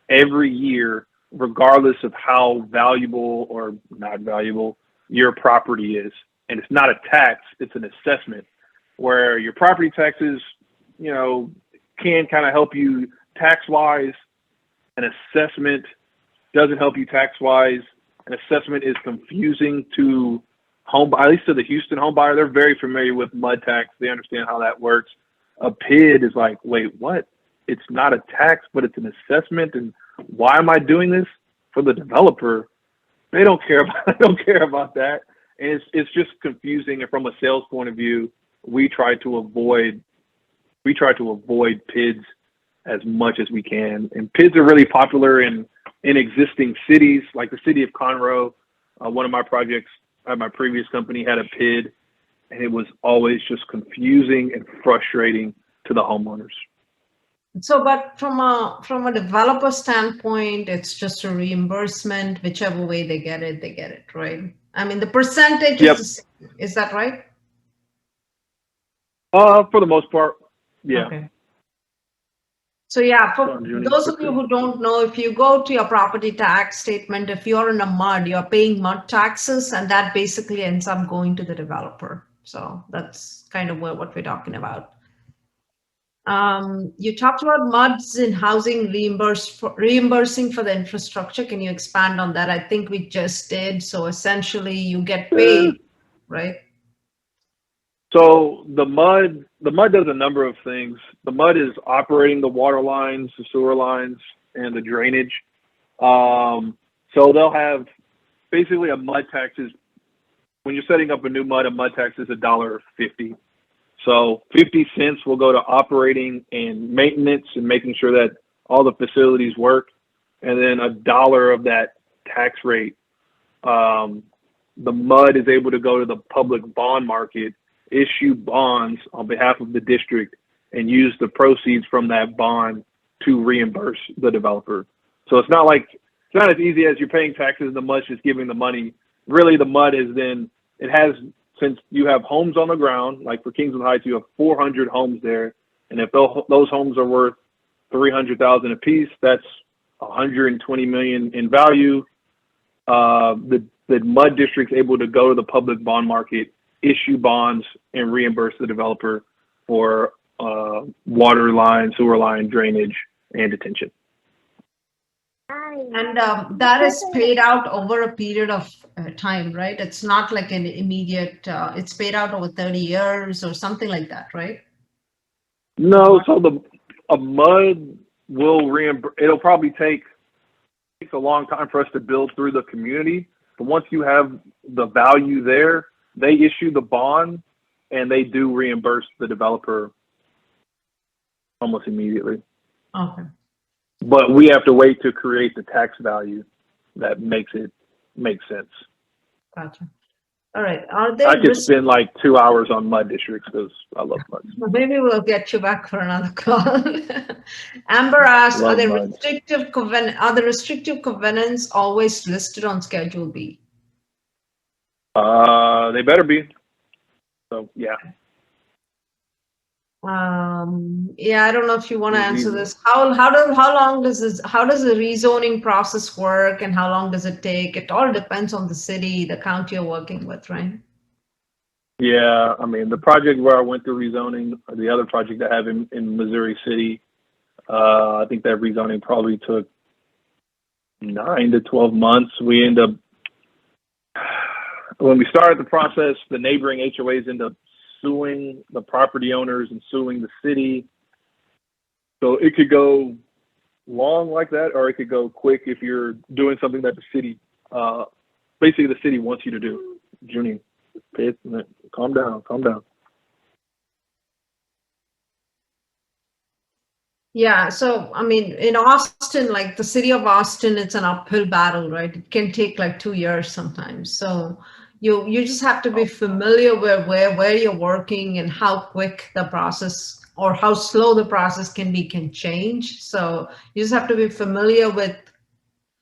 Speaker 4: every year, regardless of how valuable or not valuable your property is. And it's not a tax, it's an assessment where your property taxes, can kind of help you tax-wise. An assessment doesn't help you tax-wise. An assessment is confusing to at least to the Houston home buyer. They're very familiar with MUD tax. They understand how that works. A PID is like, wait, what? It's not a tax, but it's an assessment. And why am I doing this? For the developer, they don't care about that. And it's just confusing. And from a sales point of view, we try to avoid PIDs as much as we can. And PIDs are really popular in existing cities, like the city of Conroe. One of my projects at my previous company had a PID, and it was always just confusing and frustrating to the homeowners.
Speaker 2: So, but from a developer standpoint, it's just a reimbursement, whichever way they get it, right? I mean, the percentage is that right?
Speaker 4: For the most part, yeah.
Speaker 2: Okay. So yeah, for those of you who don't know, if you go to your property tax statement, if you're in a MUD, you're paying MUD taxes, and that basically ends up going to the developer. So that's kind of what we're talking about. You talked about MUDs in housing reimbursing for the infrastructure. Can you expand on that? I think we just did. So essentially you get paid, right?
Speaker 4: So the MUD does a number of things. The MUD is operating the water lines, the sewer lines, and the drainage. So they'll have basically a MUD tax is, when you're setting up a new MUD, a MUD tax is $1.50. So 50 cents will go to operating and maintenance and making sure that all the facilities work. And then $1 of that tax rate, the MUD is able to go to the public bond market, issue bonds on behalf of the district, and use the proceeds from that bond to reimburse the developer. So it's not as easy as you're paying taxes and the MUD's just giving the money. Really, the MUD is then, since you have homes on the ground, like for Kingswood Heights, you have 400 homes there. And if those homes are worth $300,000 a piece, that's $120 million in value. the MUD district's able to go to the public bond market, issue bonds, and reimburse the developer for water line, sewer line, drainage, and detention.
Speaker 2: And that is paid out over a period of time, right? It's not like an immediate, it's paid out over 30 years or something like that, right?
Speaker 4: No, so a MUD will reimburse. It'll probably takes a long time for us to build through the community. But once you have the value there, they issue the bond and they do reimburse the developer almost immediately.
Speaker 2: Okay.
Speaker 4: But we have to wait to create the tax value that makes it make sense.
Speaker 2: Gotcha. All right. Are there
Speaker 4: I could spend like 2 hours on MUD districts because I love MUD.
Speaker 2: Well, maybe we'll get you back for another call. Amber asked, are
Speaker 4: Love
Speaker 2: the
Speaker 4: MUD.
Speaker 2: restrictive covenants always listed on Schedule B?
Speaker 4: They better be. So yeah.
Speaker 2: Yeah, I don't know if you want to answer this. How long does the rezoning process work, and how long does it take? It all depends on the city, the county you're working with, right?
Speaker 4: Yeah, I mean, the project where I went through rezoning, or the other project I have in Missouri City, I think that rezoning probably took 9 to 12 months. We end up, when we started the process, the neighboring HOAs end up suing the property owners and suing the city. So it could go long like that, or it could go quick if you're doing something that the city, basically the city wants you to do. Junie, calm down.
Speaker 2: Yeah, so I mean, in Austin, like the city of Austin, it's an uphill battle, right? It can take like 2 years sometimes. So you just have to be familiar with where you're working and how quick the process or how slow the process can change. So you just have to be familiar with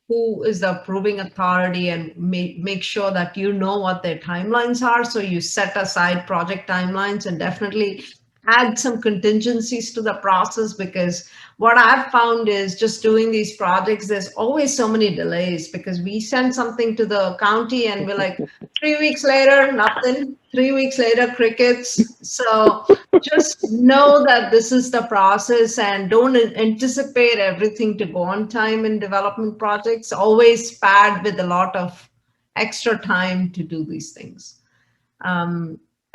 Speaker 2: who is the approving authority and make sure that you know what their timelines are. So you set aside project timelines and definitely add some contingencies to the process, because what I've found is just doing these projects, there's always so many delays because we send something to the county and we're like 3 weeks later, nothing, 3 weeks later, crickets. So just know that this is the process and don't anticipate everything to go on time in development projects. Always pad with a lot of extra time to do these things.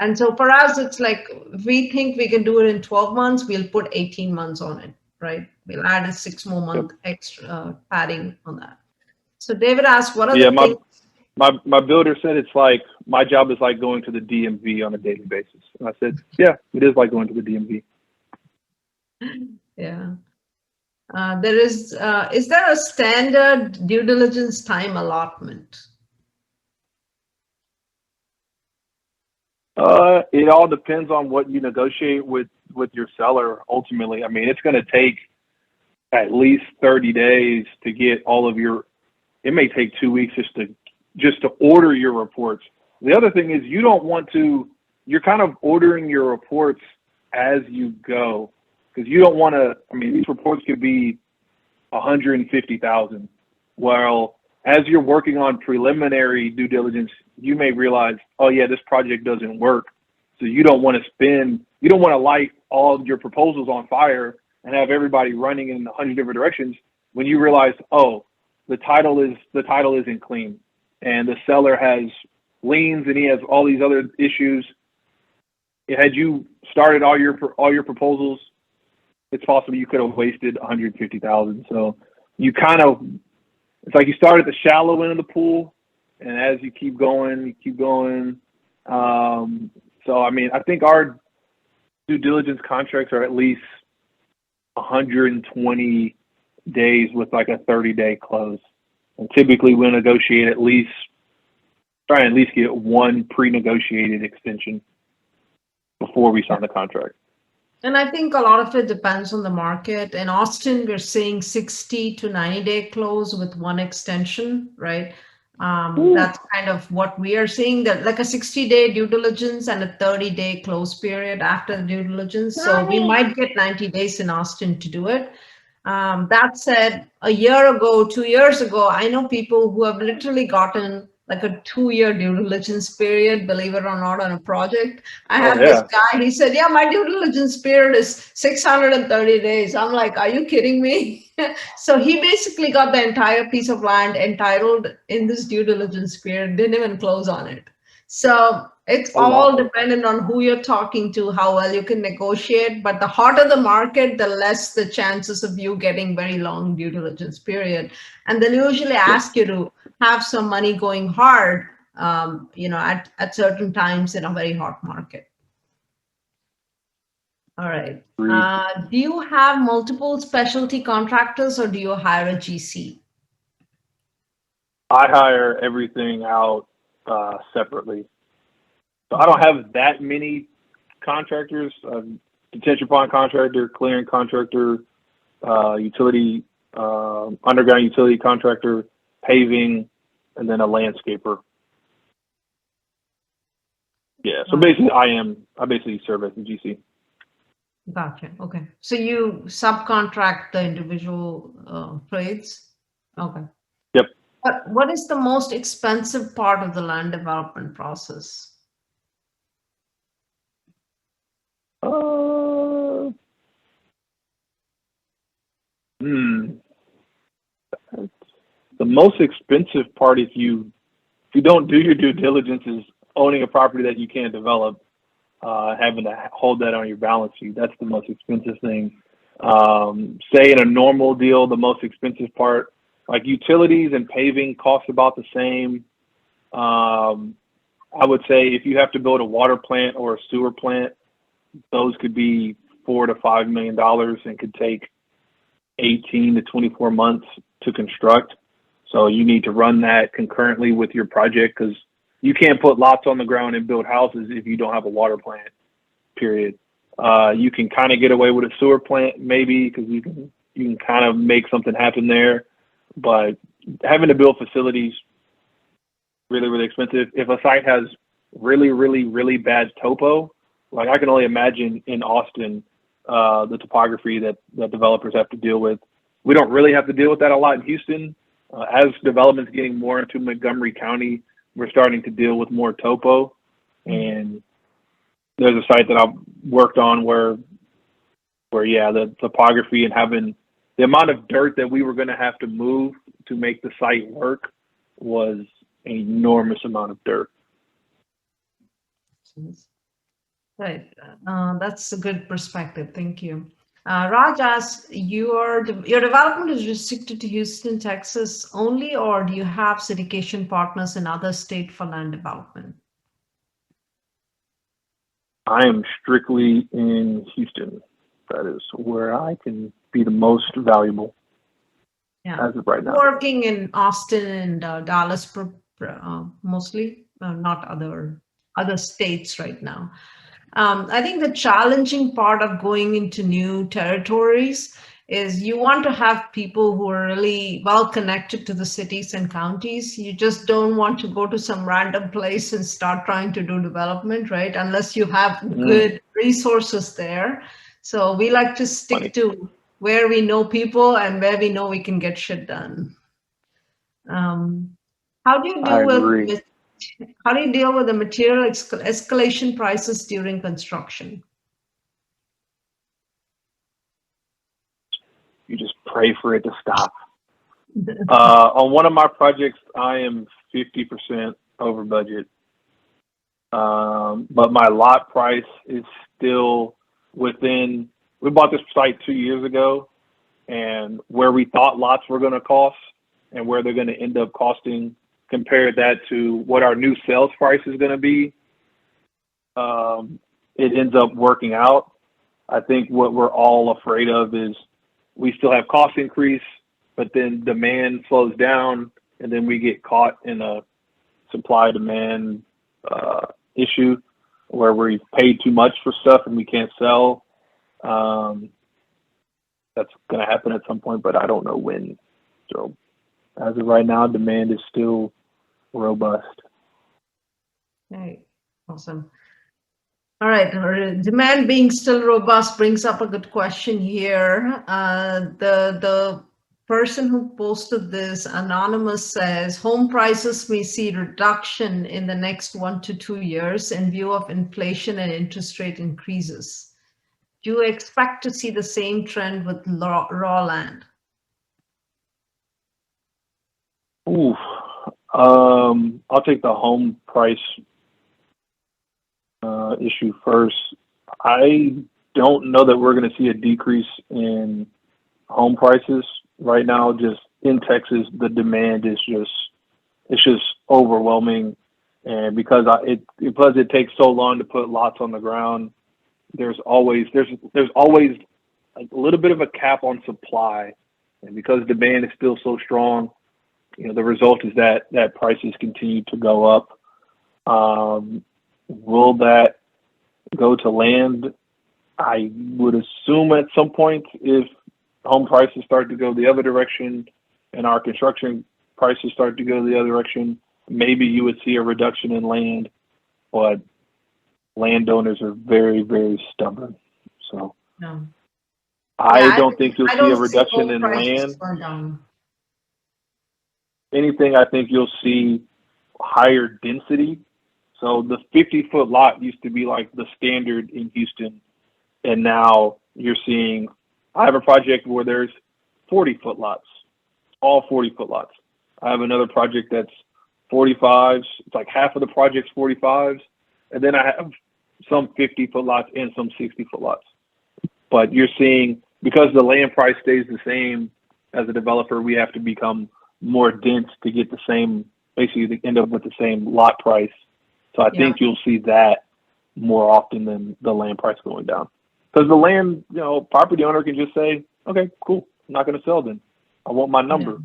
Speaker 2: And so for us, it's like, if we think we can do it in 12 months, we'll put 18 months on it, right? We'll add a 6 more month extra padding on that. So David asked, what are the things?
Speaker 4: My builder said it's like, my job is like going to the DMV on a daily basis. And I said, yeah, it is like going to the DMV.
Speaker 2: Yeah. Is there a standard due diligence time allotment?
Speaker 4: It all depends on what you negotiate with your seller. Ultimately, I mean, it's going to take at least 30 days to get all of your. It may take 2 weeks just to order your reports. The other thing is you don't want to. You're kind of ordering your reports as you go, because you don't want to. I mean, these reports could be 150,000. Well, as you're working on preliminary due diligence, you may realize, oh yeah, this project doesn't work. So you don't want to light all of your proposals on fire and have everybody running in 100 different directions when you realize, oh, the title isn't clean and the seller has liens and he has all these other issues. Had you started all your proposals, it's possible you could have wasted 150,000. So you kind of, it's like you start at the shallow end of the pool, and as you keep going, So, I mean, I think our due diligence contracts are at least 120 days with like a 30-day close. And typically we'll negotiate try and at least get one pre-negotiated extension before we sign the contract.
Speaker 2: And I think a lot of it depends on the market. In Austin, we're seeing 60 to 90-day close with one extension, right? That's kind of what we are seeing, that like a 60-day due diligence and a 30-day close period after the due diligence. So we might get 90 days in Austin to do it. That said, a year ago, 2 years ago, I know people who have literally gotten like a 2-year due diligence period, believe it or not, on a project. I
Speaker 4: Oh,
Speaker 2: had this
Speaker 4: yeah.
Speaker 2: guy, he said, yeah, my due diligence period is 630 days. I'm like, are you kidding me? So he basically got the entire piece of land entitled in this due diligence period, didn't even close on it. So it's
Speaker 4: Oh,
Speaker 2: all
Speaker 4: wow.
Speaker 2: dependent on who you're talking to, how well you can negotiate. But the hotter the market, the less the chances of you getting very long due diligence period. And they'll usually ask you to have some money going hard, at certain times in a very hot market. All right.
Speaker 4: Agreed.
Speaker 2: Do you have multiple specialty contractors or do you hire a GC?
Speaker 4: I hire everything out separately. So I don't have that many contractors. Detention Pond contractor, clearing contractor, utility, underground utility contractor, paving, and then a landscaper. Yeah. So basically, I basically serve as the GC.
Speaker 2: Gotcha. Okay. So you subcontract the individual trades? Okay.
Speaker 4: Yep.
Speaker 2: But what is the most expensive part of the land development process?
Speaker 4: The most expensive part, if you don't do your due diligence, is owning a property that you can't develop, having to hold that on your balance sheet. That's the most expensive thing. Say in a normal deal, the most expensive part, like utilities and paving, cost about the same. I would say if you have to build a water plant or a sewer plant, those could be $4 to $5 million and could take 18 to 24 months to construct. So you need to run that concurrently with your project, because you can't put lots on the ground and build houses if you don't have a water plant, period. You can kind of get away with a sewer plant maybe, because you can kind of make something happen there. But having to build facilities, really, really expensive. If a site has really, really, really bad topo, like I can only imagine in Austin, the topography that developers have to deal with. We don't really have to deal with that a lot in Houston. As development's getting more into Montgomery County, we're starting to deal with more topo. And there's a site that I've worked on where yeah, the topography and having the amount of dirt that we were going to have to move to make the site work was an enormous amount of dirt.
Speaker 2: Right. That's a good perspective. Thank you. Raj asks, your development is restricted to Houston, Texas only, or do you have syndication partners in other states for land development?
Speaker 4: I am strictly in Houston. That is where I can be the most valuable.
Speaker 2: Yeah.
Speaker 4: As of right now.
Speaker 2: Working in Austin and Dallas mostly, not other states right now. I think the challenging part of going into new territories is you want to have people who are really well connected to the cities and counties. You just don't want to go to some random place and start trying to do development, right? Unless you have good resources there. So we like to stick to where we know people and where we know we can get shit done. How do you deal with the material escalation prices during construction?
Speaker 4: You just pray for it to stop. On one of my projects, I am 50% over budget. But my lot price is still within, we bought this site 2 years ago, and where we thought lots were going to cost and where they're going to end up costing, compared that to what our new sales price is going to be, it ends up working out. I think what we're all afraid of is we still have cost increase, but then demand slows down, and then we get caught in a supply-demand issue where we've paid too much for stuff and we can't sell. That's going to happen at some point, but I don't know when. So as of right now, demand is still robust.
Speaker 2: Okay, awesome. All right, demand being still robust brings up a good question here. The person who posted this, anonymous, says home prices may see reduction in the next 1 to 2 years in view of inflation and interest rate increases. Do you expect to see the same trend with raw land?
Speaker 4: Ooh, I'll take the home price issue first. I don't know that we're going to see a decrease in home prices right now. Just in Texas, the demand is just overwhelming, and because it takes so long to put lots on the ground, there's always a little bit of a cap on supply, and because demand is still so strong, the result is that prices continue to go up. Will that go to land? I would assume at some point, if home prices start to go the other direction and our construction prices start to go the other direction, maybe you would see a reduction in land, but landowners are very, very stubborn. So
Speaker 2: No.
Speaker 4: I don't think you'll see a reduction in land. Anything, I think you'll see higher density. So the 50-foot lot used to be like the standard in Houston, and now you're seeing, I have a project where there's 40-foot lots, all 40-foot lots. I have another project that's 45s. It's like half of the project's 45s, and then I have some 50-foot lots and some 60-foot lots. But you're seeing, because the land price stays the same, as a developer, we have to become more dense to get the same, basically to end up with the same lot price. So I think you'll see that more often than the land price going down. Because the land, property owner can just say, okay, cool, I'm not going to sell then. I want my number.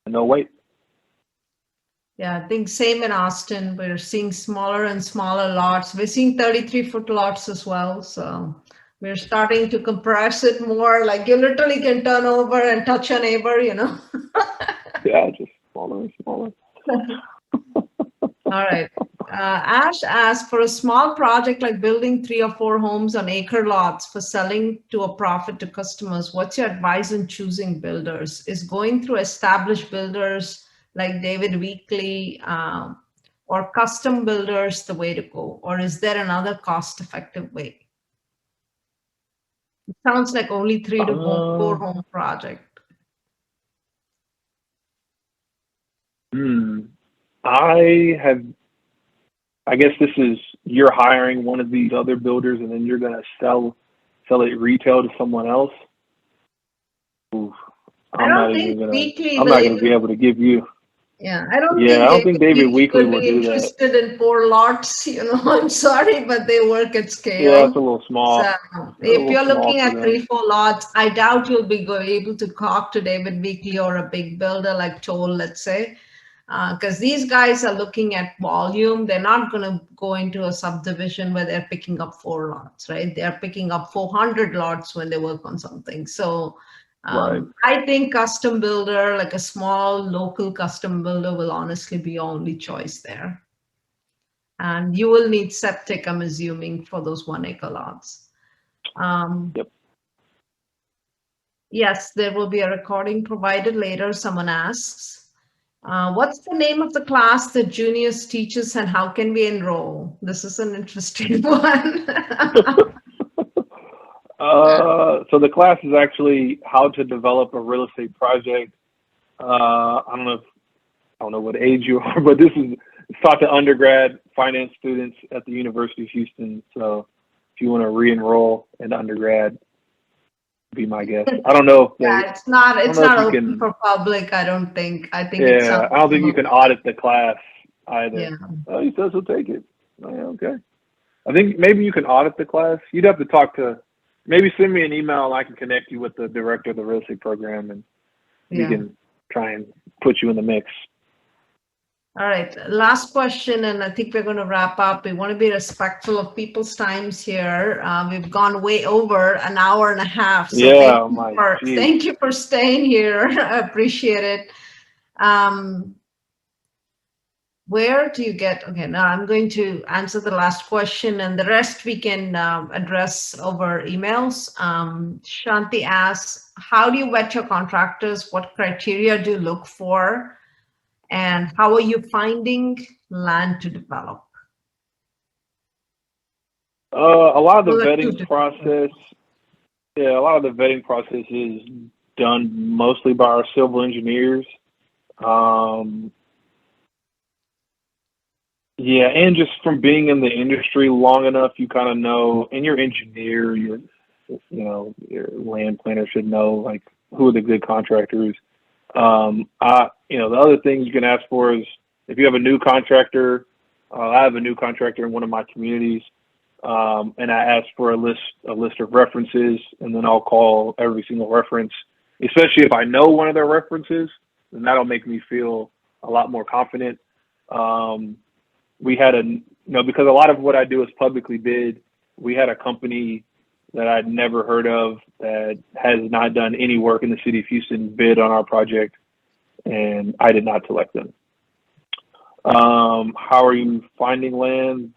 Speaker 4: And they'll wait.
Speaker 2: Yeah, I think same in Austin. We're seeing smaller and smaller lots. We're seeing 33-foot lots as well. So we're starting to compress it more. Like you literally can turn over and touch a neighbor,
Speaker 4: Yeah, just smaller and smaller.
Speaker 2: All right. Ash asked, for a small project like building 3 or 4 homes on acre lots for selling to a profit to customers, what's your advice on choosing builders? Is going through established builders like David Weekley or custom builders the way to go? Or is there another cost-effective way? It sounds like only 3 to 4 home project.
Speaker 4: I guess this is, you're hiring one of these other builders and then you're going to sell it retail to someone else. Oof. I'm not going to be able to give you.
Speaker 2: Yeah, I don't
Speaker 4: think David Weekley will do that.
Speaker 2: Interested in 4 lots, I'm sorry, but they work at scale.
Speaker 4: Yeah, it's a little small.
Speaker 2: So if you're looking at 3-4 lots, I doubt you'll be able to talk to David Weekley or a big builder like Toll, let's say. Because these guys are looking at volume. They're not going to go into a subdivision where they're picking up 4 lots, right? They're picking up 400 lots when they work on something. So I think custom builder, like a small local custom builder, will honestly be your only choice there. And you will need septic, I'm assuming, for those 1-acre lots. Yes, there will be a recording provided later, someone asks. What's the name of the class that Junius teaches and how can we enroll? This is an interesting one.
Speaker 4: So the class is actually how to develop a real estate project. I don't know what age you are, but it's taught to undergrad finance students at the University of Houston. So if you want to re-enroll in undergrad, be my guest. I don't know.
Speaker 2: It's not open for public, I don't think. I don't
Speaker 4: think you can audit the class either. Yeah. Oh, he says he'll take it. Oh, yeah, okay. I think maybe you can audit the class. You'd have to maybe send me an email and I can connect you with the director of the real estate program and we can try and put you in the mix.
Speaker 2: All right, last question, and I think we're going to wrap up. We want to be respectful of people's times here. We've gone way over an hour and a half. So thank you for staying here. I appreciate it. where do you get, okay, now I'm going to answer the last question and the rest we can address over emails. Shanti asks, how do you vet your contractors? What criteria do you look for? And how are you finding land to develop?
Speaker 4: A lot of the
Speaker 2: Those are two
Speaker 4: vetting
Speaker 2: different
Speaker 4: process, yeah, a lot of the vetting process is done mostly by our civil engineers. Yeah, and just from being in the industry long enough, you kind of know, and your engineer, your land planner should know like who are the good contractors. The other thing you can ask for is if you have a new contractor. I have a new contractor in one of my communities, and I ask for a list of references, and then I'll call every single reference, especially if I know one of their references, and that'll make me feel a lot more confident. We had because a lot of what I do is publicly bid. We had a company that I'd never heard of that has not done any work in the city of Houston bid on our project, and I did not select them. How are you finding land?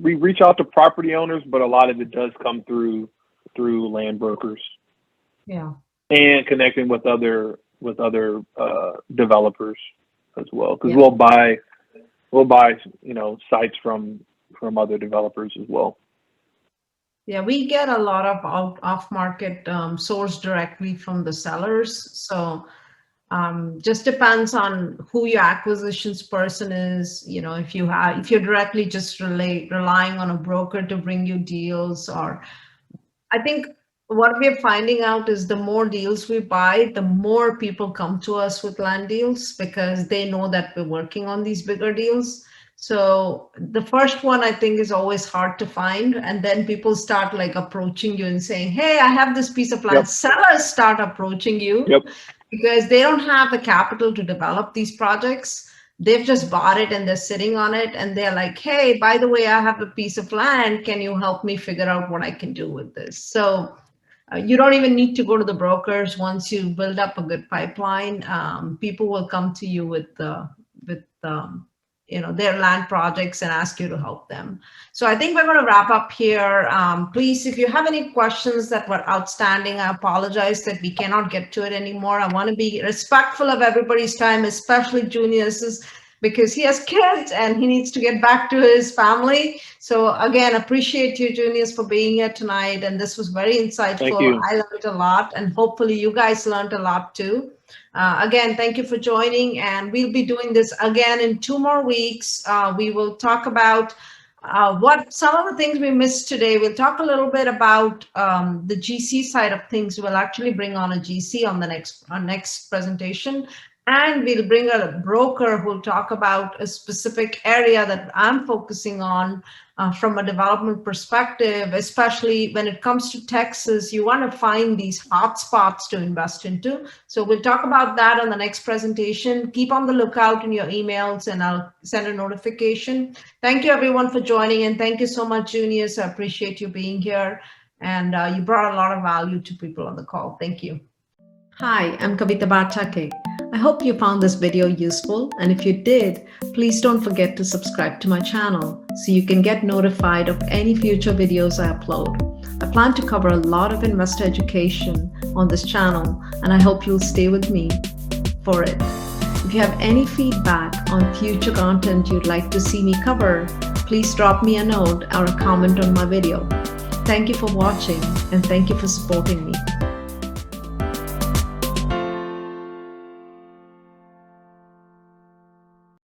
Speaker 4: We reach out to property owners, but a lot of it does come through land brokers.
Speaker 2: Yeah.
Speaker 4: And connecting with other developers as well, because
Speaker 2: Yeah.
Speaker 4: we'll buy sites from other developers as well.
Speaker 2: Yeah, we get a lot of off-market sourced directly from the sellers. So just depends on who your acquisitions person is. If you're directly just relying on a broker to bring you deals, or I think what we're finding out is the more deals we buy, the more people come to us with land deals because they know that we're working on these bigger deals. So the first one I think is always hard to find. And then people start like approaching you and saying, hey, I have this piece of land. Yep. Sellers start approaching you.
Speaker 4: Yep.
Speaker 2: Because they don't have the capital to develop these projects. They've just bought it and they're sitting on it. And they're like, hey, by the way, I have a piece of land. Can you help me figure out what I can do with this? So you don't even need to go to the brokers. Once you build up a good pipeline, people will come to you with their land projects and ask you to help them. So I think we're going to wrap up here. Please, if you have any questions that were outstanding, I apologize that we cannot get to it anymore. I want to be respectful of everybody's time, especially Julius's, because he has kids and he needs to get back to his family. So again, appreciate you, Julius, for being here tonight. And this was very insightful.
Speaker 4: Thank you.
Speaker 2: I learned a lot, and hopefully you guys learned a lot too. Again, thank you for joining, and we'll be doing this again in 2 more weeks. We will talk about some of the things we missed today. We'll talk a little bit about the GC side of things. We'll actually bring on a GC on our next presentation, and we'll bring a broker who'll talk about a specific area that I'm focusing on from a development perspective, especially when it comes to Texas. You want to find these hot spots to invest into. So we'll talk about that on the next presentation. Keep on the lookout in your emails and I'll send a notification. Thank you everyone for joining, and thank you so much, Junius. I appreciate you being here, and you brought a lot of value to people on the call. Thank you. Hi, I'm Kavita Bartake. I hope you found this video useful, and if you did, please don't forget to subscribe to my channel so you can get notified of any future videos I upload. I plan to cover a lot of investor education on this channel, and I hope you'll stay with me for it. If you have any feedback on future content you'd like to see me cover, please drop me a note or a comment on my video. Thank you for watching, and thank you for supporting me.